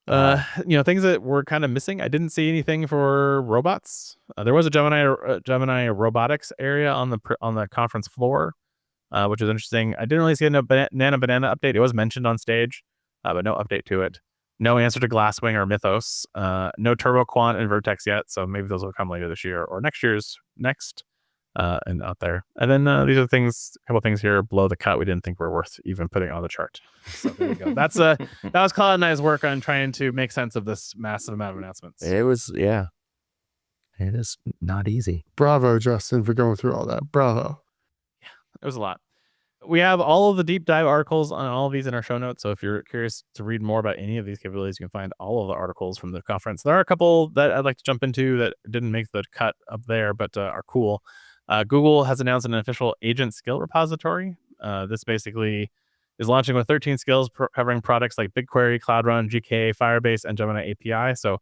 Things that were kind of missing. I didn't see anything for robots. There was a Gemini robotics area on the conference floor, which was interesting. I didn't really see a Nano Banana update. It was mentioned on stage, but no update to it. No answer to Glasswing or Mythos. No Turbo Quant and Vertex yet, so maybe those will come later this year or next. And out there. And then these are a couple things here below the cut we didn't think were worth even putting on the chart. So there you go. That was Cloud and I's work on trying to make sense of this massive amount of announcements. It was, yeah. It is not easy. Bravo, Justin, for going through all that. Bravo. Yeah, it was a lot. We have all of the deep dive articles on all of these in our show notes. So if you're curious to read more about any of these capabilities, you can find all of the articles from the conference. There are a couple that I'd like to jump into that didn't make the cut up there, but are cool. Google has announced an official agent skill repository. This basically is launching with 13 skills covering products like BigQuery, Cloud Run, GKE, Firebase, and Gemini API. So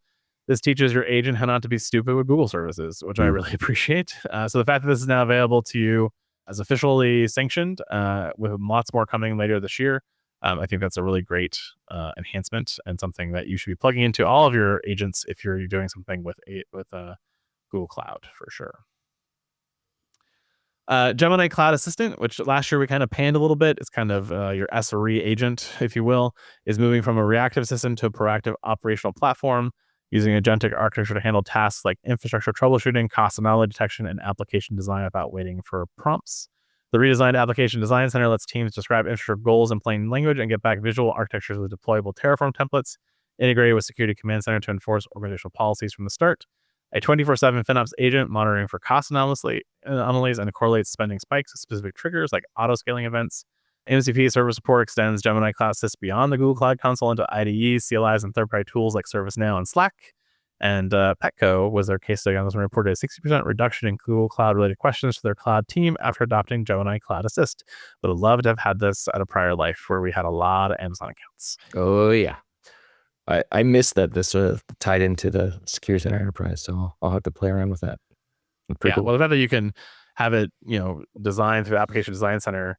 this teaches your agent how not to be stupid with Google services, which I really appreciate. So the fact that this is now available to you as officially sanctioned, with lots more coming later this year, I think that's a really great enhancement and something that you should be plugging into all of your agents if you're doing something with Google Cloud for sure. Gemini Cloud Assistant, which last year we kind of panned a little bit, it's kind of your SRE agent, if you will, is moving from a reactive system to a proactive operational platform using agentic architecture to handle tasks like infrastructure troubleshooting, cost anomaly detection, and application design without waiting for prompts. The redesigned Application Design Center lets teams describe infrastructure goals in plain language and get back visual architectures with deployable Terraform templates integrated with Security Command Center to enforce organizational policies from the start. A 24/7 FinOps agent monitoring for cost anomalies and correlates spending spikes with specific triggers like auto-scaling events. MCP server support extends Gemini Cloud Assist beyond the Google Cloud Console into IDEs, CLIs, and third-party tools like ServiceNow and Slack. And Petco was their case study on this one, reported a 60% reduction in Google Cloud-related questions to their cloud team after adopting Gemini Cloud Assist. Would have loved to have had this at a prior life where we had a lot of Amazon accounts. Oh, yeah. I missed that this tied into the Security Center Enterprise, so I'll have to play around with that. Yeah, well, the fact that you can have it, designed through the application design center,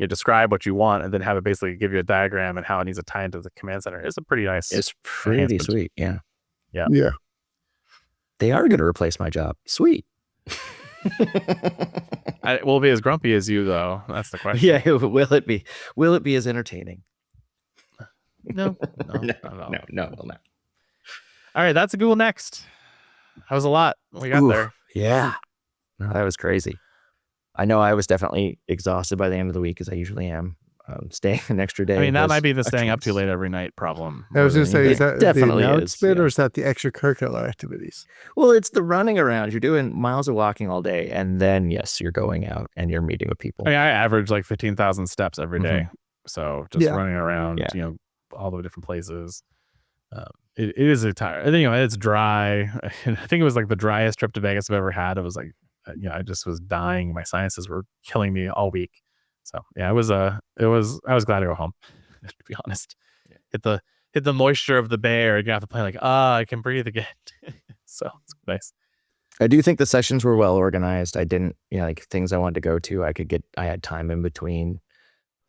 describe what you want, and then have it basically give you a diagram and how it needs to tie into the command center. It's a pretty nice. It's pretty enhancement. sweet. Yeah. Yeah. They are going to replace my job. Sweet. I will be as grumpy as you, though. That's the question. Yeah. Will it be? Will it be as entertaining? No, No, not at all. no, will not. All right, that's a Google Next. That was a lot. We got there. Yeah. No, that was crazy. I know I was definitely exhausted by the end of the week, as I usually am. Staying an extra day. I mean, that was might be the a staying up too choice. late every night problem. I was more going to than say, is anything. that Definitely the is, announcement yeah. or is that the extracurricular activities? Well, it's the running around. You're doing miles of walking all day, and then yes, you're going out and you're meeting with people. I mean, I average like 15,000 steps every day. So just Yeah. running around, Yeah. all the different places. It is a tire. It's dry. I think it was like the driest trip to Vegas I've ever had. It was like, I just was dying. My sinuses were killing me all week. So yeah, I was glad to go home, to be honest. Yeah. Hit the moisture of the bay, or you have to play like, I can breathe again. So it's nice. I do think the sessions were well organized. I didn't, like things I wanted to go to, I had time in between.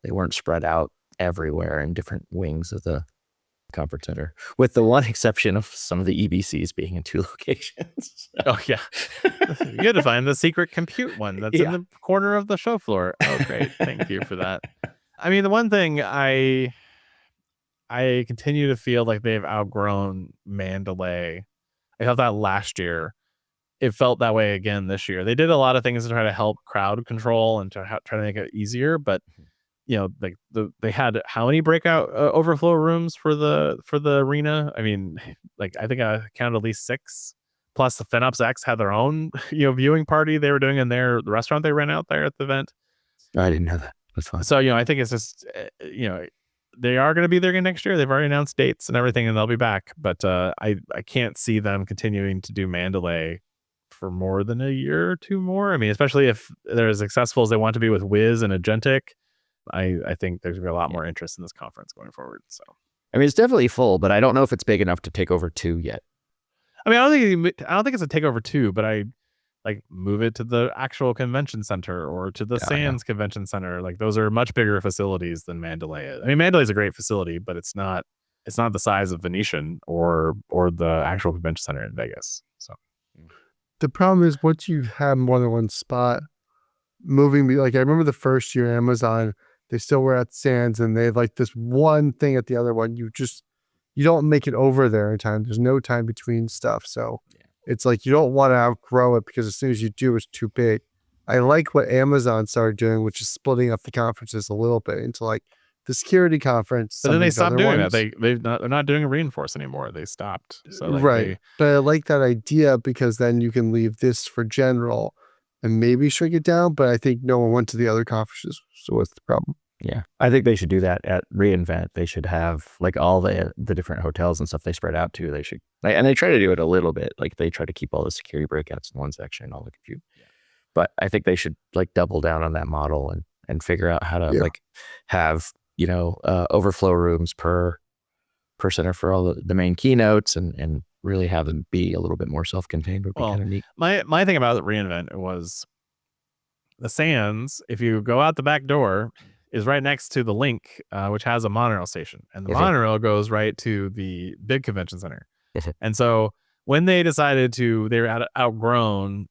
They weren't spread out everywhere in different wings of the conference center, with the one exception of some of the EBCs being in 2 locations. Oh yeah. You had to find the secret compute one that's in the corner of the show floor. Oh, great. Thank you for that. I mean, the one thing I continue to feel like they've outgrown Mandalay. I felt that last year. It felt that way again this year. They did a lot of things to try to help crowd control and to try to make it easier, but like they had how many breakout overflow rooms for the arena? I mean, like I think I counted at least 6. Plus the FinOps X had their own viewing party they were doing in the restaurant they ran out there at the event. I didn't know that. That's fine. So I think it's just they are going to be there again next year. They've already announced dates and everything, and they'll be back. But I can't see them continuing to do Mandalay for more than a year or 2 more. I mean, especially if they're as successful as they want to be with Wiz and Agentic. I think there's going to be a lot more interest in this conference going forward. So, I mean, it's definitely full, but I don't know if it's big enough to take over 2 yet. I mean, I don't think it's a takeover 2, but I like move it to the actual convention center or to the Sands Convention Center. Like those are much bigger facilities than Mandalay is. I mean, Mandalay is a great facility, but it's not the size of Venetian or the actual convention center in Vegas. So The problem is once you have more than one spot, moving, like I remember the first year Amazon, they still were at Sands and they had like this one thing at the other one. You don't make it over there in time. There's no time between stuff. So it's like you don't want to outgrow it because as soon as you do, it's too big. I like what Amazon started doing, which is splitting up the conferences a little bit into like the security conference. But then they stopped doing ones. that. They're not doing a reinforce anymore. They stopped. So like right. But I like that idea because then you can leave this for general and maybe shrink it down. But I think no one went to the other conferences. So what's the problem? Yeah. I think they should do that at reInvent. They should have like all the different hotels and stuff they spread out to. They should, and they try to do it a little bit. Like they try to keep all the security breakouts in one section, all the compute. Yeah. But I think they should like double down on that model and figure out how to like have, overflow rooms per center for all the main keynotes and really have them be a little bit more self-contained would be kind of neat. My thing about reInvent was the Sands, if you go out the back door, is right next to the Link, which has a monorail station. And the monorail goes right to the big convention center. And so when they decided they were outgrown,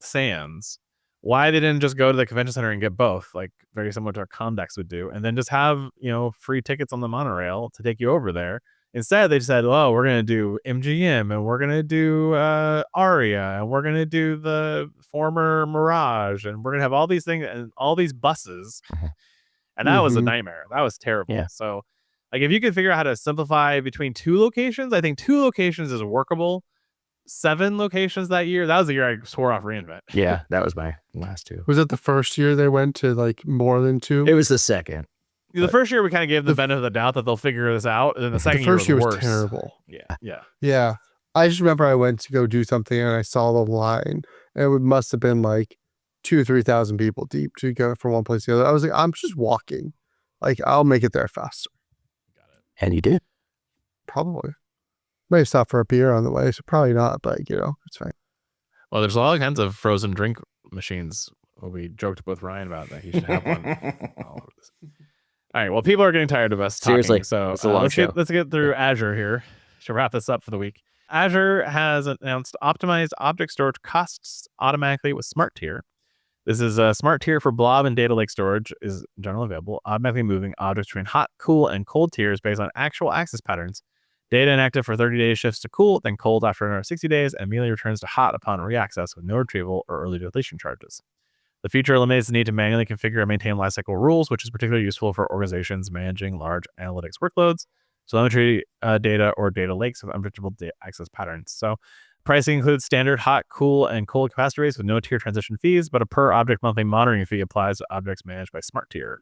Sands, why they didn't just go to the convention center and get both, like very similar to our Comdex would do, and then just have, free tickets on the monorail to take you over there. Instead, they said, "Oh, we're going to do MGM and we're going to do Aria and we're going to do the former Mirage and we're going to have all these things and all these buses." And that was a nightmare. That was terrible. Yeah. So like if you could figure out how to simplify between 2 locations, I think 2 locations is workable. 7 locations that year. That was the year I swore off reInvent. Yeah, that was my last 2. Was it the first year they went to like more than 2? It was the second. The first year we kind of gave them the benefit of the doubt that they'll figure this out. And then the second first year was worse. terrible. Yeah. I just remember I went to go do something and I saw the line and it must have been like 2,000 or 3,000 people deep to go from one place to the other. I was like, I'm just walking. Like I'll make it there faster. Got it. And you did? Probably. May stop for a beer on the way, so probably not, but it's fine. Well, there's all kinds of frozen drink machines. We joked with Ryan about that he should have one. All right. Well, people are getting tired of us talking. Seriously, So it's a long show. let's get through Azure here to wrap this up for the week. Azure has announced optimized object storage costs automatically with Smart Tier. This is a Smart Tier for blob and data lake storage is generally available, automatically moving objects between hot, cool, and cold tiers based on actual access patterns. Data inactive for 30 days shifts to cool, then cold after another 60 days, and immediately returns to hot upon reaccess with no retrieval or early deletion charges. The feature eliminates the need to manually configure and maintain lifecycle rules, which is particularly useful for organizations managing large analytics workloads, telemetry data, or data lakes with unpredictable access patterns. So pricing includes standard hot, cool, and cold capacity rates with no tier transition fees, but a per object monthly monitoring fee applies to objects managed by Smart Tier.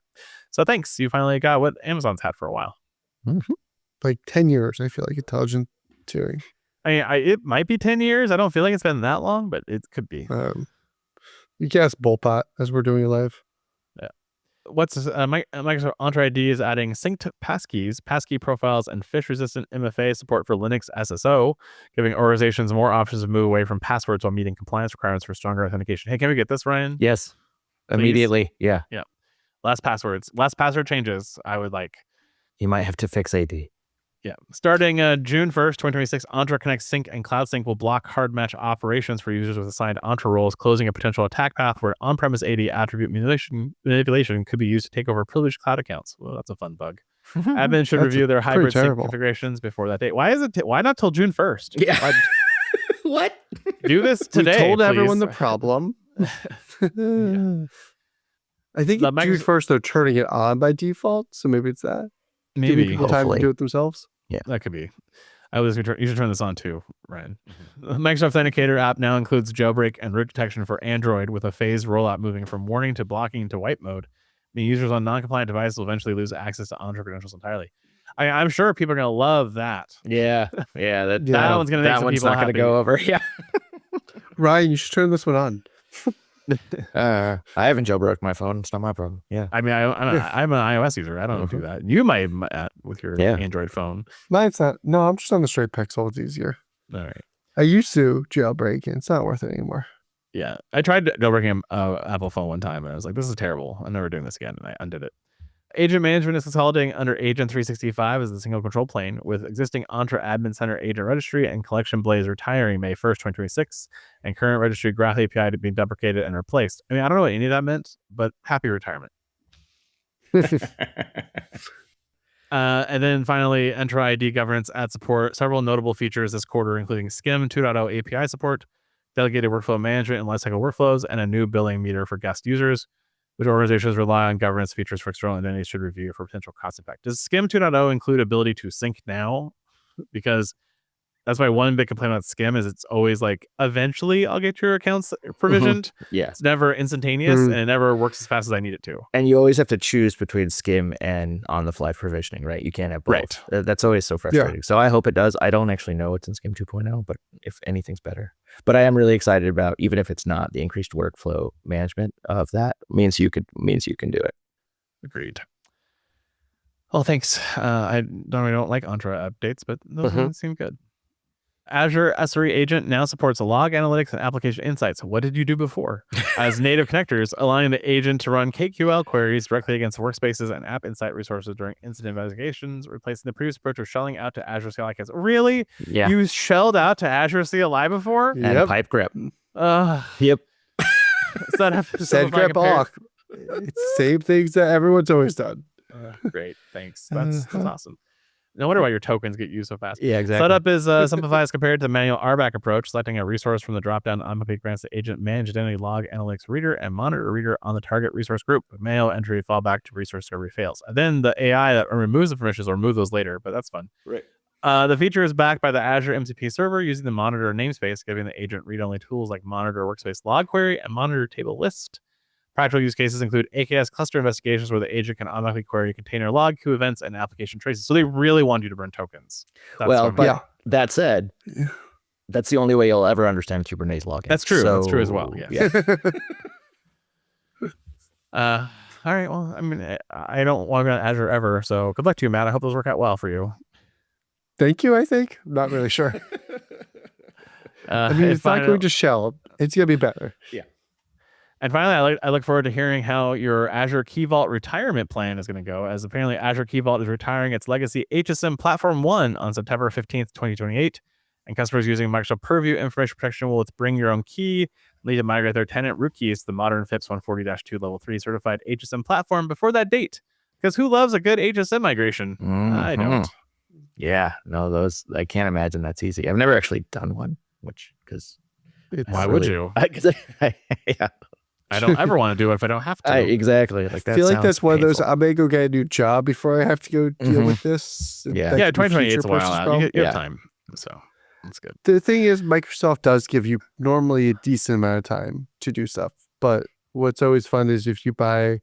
So thanks. You finally got what Amazon's had for a while. Mm-hmm. Like 10 years, I feel like intelligent tiering. I mean, it might be 10 years. I don't feel like it's been that long, but it could be. You can ask Bullpot as we're doing it live. Yeah. What's Microsoft Entra ID is adding synced passkeys, passkey profiles, and Phish-resistant MFA support for Linux SSO, giving organizations more options to move away from passwords while meeting compliance requirements for stronger authentication. Hey, can we get this, Ryan? Yes. Please? Immediately. Yeah. Less password changes. I would like. You might have to fix AD. Yeah. Starting June 1st, 2026, Entra Connect Sync and Cloud Sync will block hard match operations for users with assigned Entra roles, closing a potential attack path where on-premise AD attribute manipulation could be used to take over privileged cloud accounts. Well, that's a fun bug. Admin should review their hybrid sync configurations before that date. Why not till June 1st? Yeah. What? Do this today. We told please. everyone the problem. Yeah. I think June 1st they're turning it on by default, so maybe it's that. Maybe Giving people time to do it themselves. Yeah, that could be. You should turn this on too, Ryan. The Microsoft Authenticator app now includes jailbreak and root detection for Android, with a phased rollout moving from warning to blocking to wipe mode. Meaning users on non-compliant devices will eventually lose access to Entra credentials entirely. I'm sure people are going to love that. Yeah. That one's going to make some people not going to go over. Yeah. Ryan, you should turn this one on. I haven't jailbroken my phone. It's not my problem. Yeah. I mean, I'm an iOS user. I don't do that. You might with your Android phone. Mine's not. No, I'm just on the straight Pixel. It's easier. All right. I used to jailbreak, and it's not worth it anymore. Yeah. I tried jailbreaking an Apple phone one time, and I was like, this is terrible. I'm never doing this again, and I undid it. Agent management is consolidating under Agent 365 as the single control plane, with existing Entra Admin Center agent registry and collection blaze retiring May 1st, 2026, and current registry graph API to be deprecated and replaced. I mean, I don't know what any of that meant, but happy retirement. And then finally, Entra ID governance adds support several notable features this quarter, including SCIM 2.0 API support, delegated workflow management and lifecycle workflows, and a new billing meter for guest users, which organizations rely on governance features for external entities should review for potential cost impact. Does SCIM 2.0 include ability to sync now? Because that's my one big complaint about SCIM is it's always like, eventually I'll get your accounts provisioned. Yeah. It's never instantaneous and it never works as fast as I need it to. And you always have to choose between SCIM and on-the-fly provisioning, right? You can't have both. Right. That's always so frustrating. Yeah. So I hope it does. I don't actually know what's in SCIM 2.0, but if anything's better. But I am really excited about, even if it's not, the increased workflow management of that means you can do it. Agreed. Well, thanks. I normally don't like Entra updates, but those ones seem good. Azure SRE Agent now supports log analytics and application insights. What did you do before? As native connectors, allowing the agent to run KQL queries directly against workspaces and app insight resources during incident investigations, replacing the previous approach of shelling out to Azure CLI kits. Really? Yeah. You shelled out to Azure CLI before? And pipe grip. Yep. Send grip off. It's the same things that everyone's always done. Great. Thanks. That's awesome. No wonder why your tokens get used so fast. Yeah, exactly. Setup is simplified as compared to the manual RBAC approach. Selecting a resource from the dropdown automatically grants the agent manage identity log analytics reader and monitor reader on the target resource group. Manual entry fallback to resource discovery fails. And then the AI that removes the permissions will remove those later, but that's fun. Right. The feature is backed by the Azure MCP server using the monitor namespace, giving the agent read-only tools like monitor workspace log query and monitor table list. Practical use cases include AKS cluster investigations where the agent can automatically query container log, queue events, and application traces. So they really want you to burn tokens. That said, that's the only way you'll ever understand Kubernetes logging. That's true. That's true as well. Yeah. All right. Well, I mean, I don't want to go to Azure ever. So good luck to you, Matt. I hope those work out well for you. Thank you, I think. I'm not really sure. I mean, it's not going to shell. It's going to be better. Yeah. And finally, I look forward to hearing how your Azure Key Vault retirement plan is going to go, as apparently Azure Key Vault is retiring its legacy HSM Platform 1 on September 15th, 2028. And customers using Microsoft Purview information protection will bring your own key, need to migrate their tenant root keys to the modern FIPS 140-2 Level 3 certified HSM platform before that date. Because who loves a good HSM migration? I don't. Yeah, no, those, I can't imagine that's easy. I've never actually done one, because Why would you? Yeah. I don't ever want to do it if I don't have to. Exactly. I feel like that's one of those, I may go get a new job before I have to go deal with this. Yeah. That Yeah, could be 2028 future is a while person's out. problem. You have time. So that's good. The thing is, Microsoft does give you normally a decent amount of time to do stuff. But what's always fun is if you buy,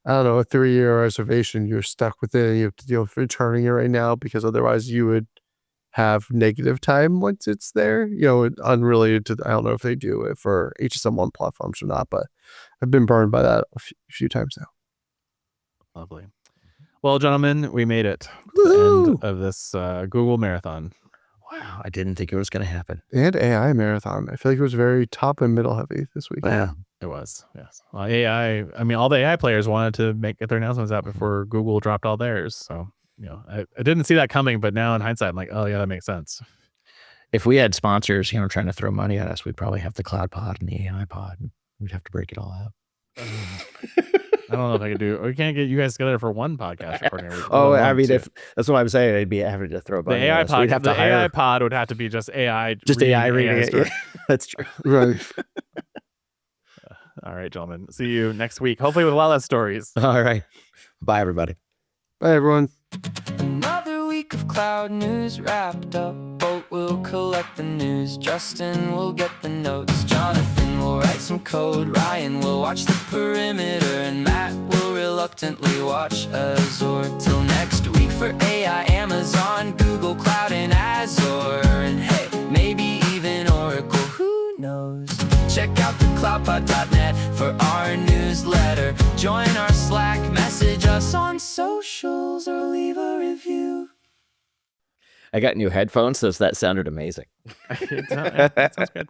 I don't know, a 3-year reservation, you're stuck with it and you have to deal with returning it right now, because otherwise you would have negative time once it's there, unrelated to, I don't know if they do it for HSM1 platforms or not, but I've been burned by that a few times now. Lovely. Well, gentlemen, we made it to the end of this Google marathon. Wow, I didn't think it was going to happen. And AI marathon. I feel like it was very top and middle heavy this week. Yeah. It was, yes. Well, AI, I mean, all the AI players wanted to get their announcements out before Google dropped all theirs. So, I didn't see that coming, but now in hindsight, I'm like, oh yeah, that makes sense. If we had sponsors, trying to throw money at us, we'd probably have the Cloud Pod and the AI Pod. And we'd have to break it all out. I don't know if I could do. We can't get you guys together for one podcast recording. I mean, if that's what I'm saying, I'd be having to throw the AI pod, we'd have to hire. AI pod would have to be just AI, reading it. Yeah, that's true. Right. All right, gentlemen. See you next week. Hopefully with a lot less stories. All right. Bye, everybody. Bye, everyone. Another week of cloud news wrapped up. Bolt will collect the news. Justin will get the notes. Jonathan will write some code. Ryan will watch the perimeter. And Matt will reluctantly watch Azure. Till next week for AI, Amazon, Google Cloud, and Azure. And hey, maybe even Oracle. Who knows? Check out the cloudpod.net for our newsletter. Join our Slack, message us on socials, or leave a review. I got new headphones, so that sounded amazing. That sounds good.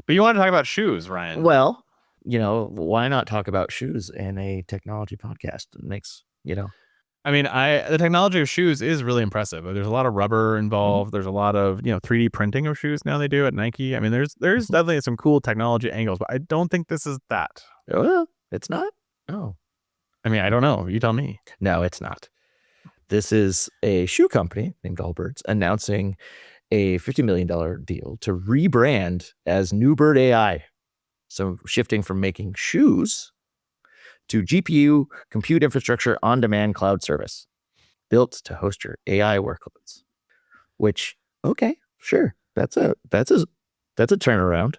But you want to talk about shoes, Ryan? Well, why not talk about shoes in a technology podcast? It makes, I mean, the technology of shoes is really impressive. There's a lot of rubber involved. There's a lot of 3D printing of shoes now they do at Nike. I mean, there's definitely some cool technology angles, but I don't think this is that. Well, it's not. Oh, I mean, I don't know. You tell me. No, it's not. This is a shoe company named Allbirds announcing a $50 million deal to rebrand as Newbird AI. So shifting from making shoes to GPU compute infrastructure on-demand cloud service built to host your AI workloads. Which, okay, sure, that's a turnaround.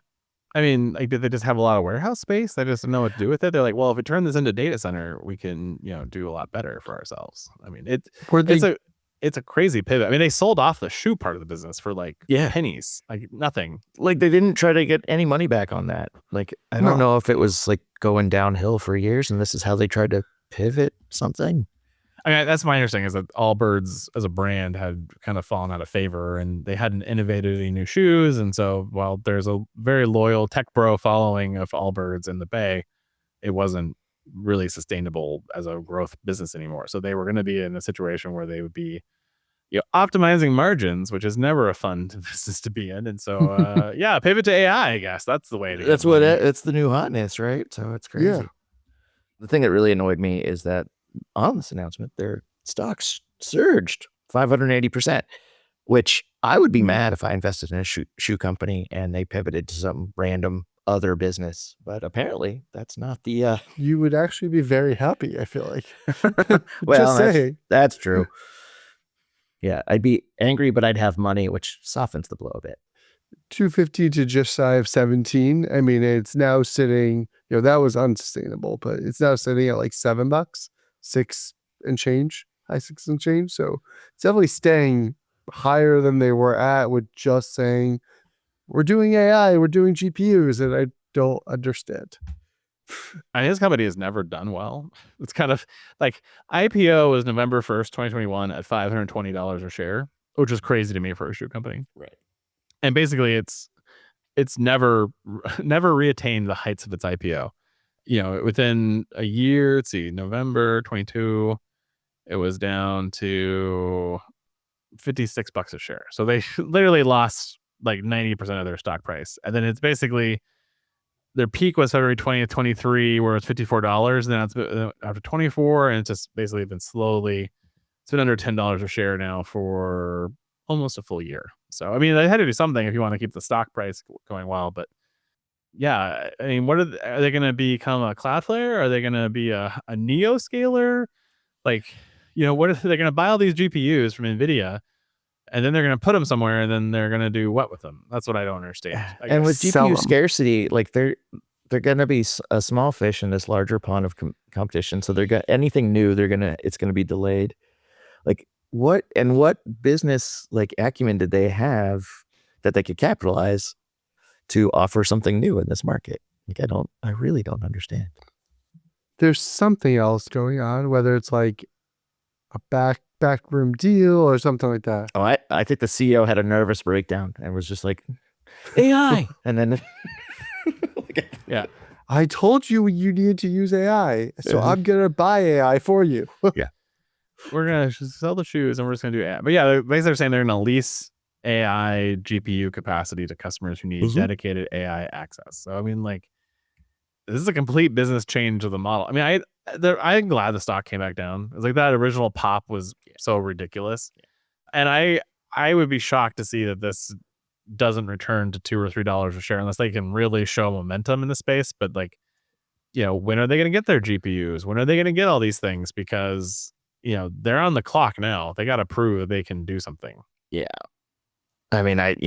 I mean, like, did they just have a lot of warehouse space? They just don't know what to do with it. They're like, well, if we turn this into a data center, we can, do a lot better for ourselves. I mean, it's a crazy pivot. I mean, they sold off the shoe part of the business for pennies, like nothing. Like, they didn't try to get any money back on that. Like, I don't know if it was like going downhill for years and this is how they tried to pivot something. I mean, that's my understanding, is that Allbirds as a brand had kind of fallen out of favor and they hadn't innovated any new shoes. And so while there's a very loyal tech bro following of Allbirds in the Bay, it wasn't really sustainable as a growth business anymore. So they were going to be in a situation where they would be optimizing margins, which is never a fun business to be in. And so pivot to AI, I guess that's the way to that's what it's the new hotness, right? So it's crazy. Yeah. The thing that really annoyed me is that on this announcement their stocks surged 580%, which I would be mad if I invested in a shoe company and they pivoted to some random other business, but apparently that's not the You would actually be very happy, I feel like. well, Just saying. that's true. Yeah, I'd be angry, but I'd have money, which softens the blow a bit. 250 to just shy of 17. I mean, it's now sitting, that was unsustainable, but it's now sitting at like $7, 6 and change, high 6 and change. So it's definitely staying higher than they were at with just saying, we're doing AI, we're doing GPUs, and I don't understand. I mean, his company has never done well. It's kind of like IPO was November 1st, 2021 at $520 a share, which is crazy to me for a shoe company. Right. And basically it's never reattained the heights of its IPO. within a year, let's see, November 22, it was down to $56 a share. So they literally lost like 90% of their stock price. And then it's basically their peak was February 20th, 23, where it's $54. And then it's after 24, and it's just basically been slowly, it's been under $10 a share now for almost a full year. So, I mean, they had to do something if you want to keep the stock price going well. But yeah, I mean, are they going to become a Cloudflare? Are they going to be a Neoscaler? Like, what if they're going to buy all these GPUs from NVIDIA? And then they're going to put them somewhere, and then they're going to do what with them? That's what I don't understand. And with Sell GPU 'em. scarcity, like they're going to be a small fish in this larger pond of competition. So anything new, it's going to be delayed. Like what business like acumen did they have that they could capitalize to offer something new in this market? Like I really don't understand. There's something else going on, whether it's like a backroom deal or something like that. Oh, I think the CEO had a nervous breakdown and was just like, AI. And then, Yeah. I told you needed to use AI, so I'm going to buy AI for you. We're going to sell the shoes and we're just going to do AI. But yeah, basically they're saying they're going to lease AI GPU capacity to customers who need dedicated AI access. So, I mean, like, this is a complete business change of the model. I mean, I'm glad the stock came back down. It's like that original pop was so ridiculous. And I would be shocked to see that this doesn't return to $2 or $3 a share unless they can really show momentum in the space. But like, when are they going to get their GPUs? When are they going to get all these things? Because, they're on the clock now. They got to prove that they can do something. yeah. I mean, I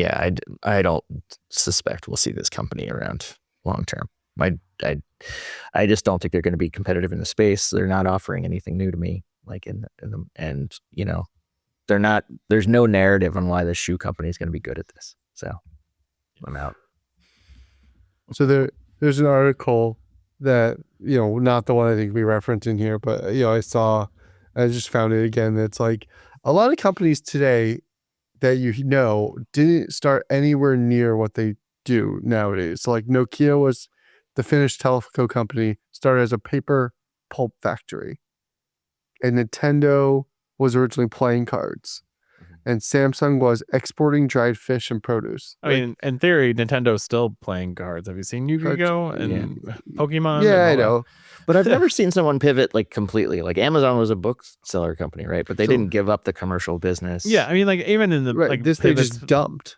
don't suspect we'll see this company around long term. I just don't think they're going to be competitive in the space. They're not offering anything new to me. Like they're not. There's no narrative on why the shoe company is going to be good at this. So I'm out. So there's an article that, not the one I think we referenced in here, but I just found it again. It's like a lot of companies today that didn't start anywhere near what they do nowadays. So like Nokia was the Finnish telco company, started as a paper pulp factory. And Nintendo was originally playing cards. And Samsung was exporting dried fish and produce. I mean, in theory, Nintendo's still playing cards. Have you seen Yu-Gi-Oh! And Pokemon? Yeah, and I know. But I've never seen someone pivot like completely. Like Amazon was a bookseller company, right? But they didn't give up the commercial business. Yeah, I mean, like even in the like this they pivots, just dumped.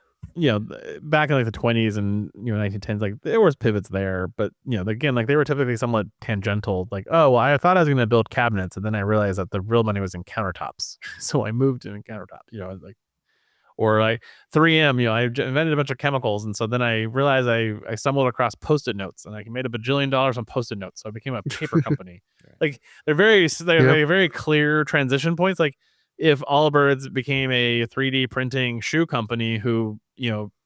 Back in like the 20s and 1910s, like there was pivots there, but again, like they were typically somewhat tangential. Like, oh well, I thought I was going to build cabinets, and then I realized that the real money was in countertops, so I moved in countertops. Like, or like 3M, I invented a bunch of chemicals, and so then I realized I stumbled across Post-it notes, and I made $1 billion on Post-it notes, so I became a paper company. Like they're very clear transition points. Like if Allbirds became a 3D printing shoe company who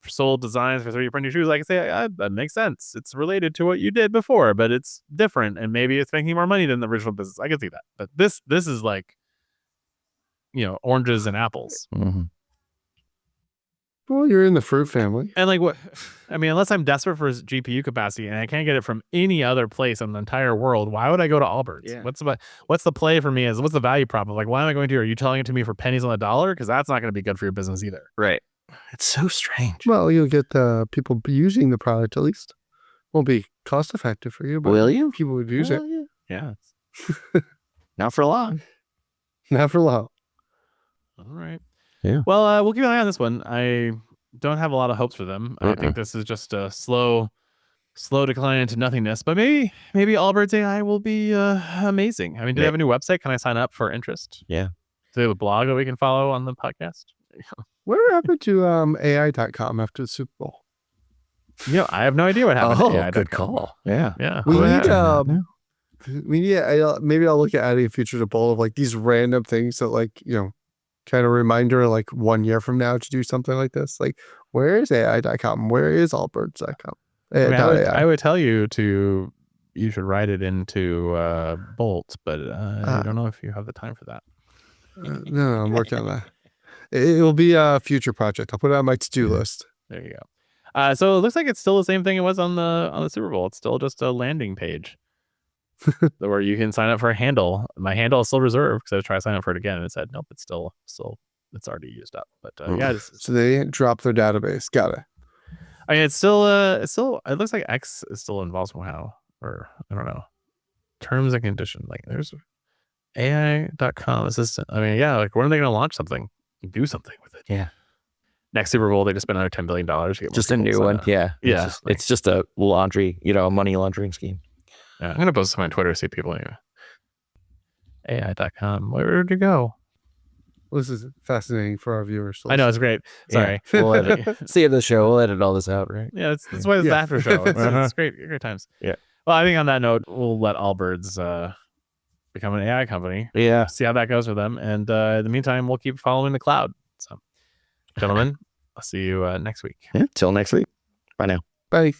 sold designs for 3D printing shoes, I can say that makes sense. It's related to what you did before, but it's different, and maybe it's making more money than the original business. I can see that, but this is like oranges and apples. Mm-hmm. Well, you're in the fruit family. And like what? I mean, unless I'm desperate for GPU capacity and I can't get it from any other place in the entire world, why would I go to Allbirds? Yeah. What's the play for me? What's the value prop of like, why am I going to? Are you telling it to me for pennies on the dollar? Because that's not going to be good for your business either. Right. It's so strange. Well, you'll get the people using the product at least. Won't be cost effective for you, but will you? People would use it. Yeah. Not for long. Not for long. All right. Yeah. Well, we'll keep an eye on this one. I don't have a lot of hopes for them. I think this is just a slow decline into nothingness. But maybe Allbirds AI will be amazing. I mean, do they have a new website? Can I sign up for interest? Yeah. Do they have a blog that we can follow on the podcast? What happened to AI.com after the Super Bowl? I have no idea what happened. to AI. Good call. Yeah. Yeah. We need maybe I'll look at adding a feature to Bowl of like these random things that like, kind of reminder like 1 year from now to do something like this. Like, where is AI.com? Where is allbirds.com? I would tell you you should write it into Bolt, but I don't know if you have the time for that. No, I'm working on that. It will be a future project. I'll put it on my to-do list. There you go. So it looks like it's still the same thing it was on the Super Bowl. It's still just a landing page. where you can sign up for a handle. My handle is still reserved because I was trying to sign up for it again and it said nope, it's still it's already used up. But yeah, So they didn't drop their database. Got it. I mean, it's still it looks like X is still involved somehow, or I don't know. Terms and conditions, like there's AI.com assistant. I mean, yeah, like when are they going to launch something? Do something with it. Yeah. Next Super Bowl, they just spent another $10 billion. To get more Just a people to new sign one. up. Yeah. Yeah. It's just a laundry, a money laundering scheme. Yeah, I'm going to post some on Twitter to see people anyway. AI.com. Where'd you go? Well, this is fascinating for our viewers. I know, it's great. Sorry. Yeah. We'll edit. See you at the show. We'll edit all this out, right? Yeah, that's why it's the after show. It's great times. Yeah. Well, I think on that note, we'll let Allbirds become an AI company. Yeah. See how that goes for them. And in the meantime, we'll keep following the cloud. So, gentlemen, I'll see you next week. Yeah. Till next week. Bye now. Bye.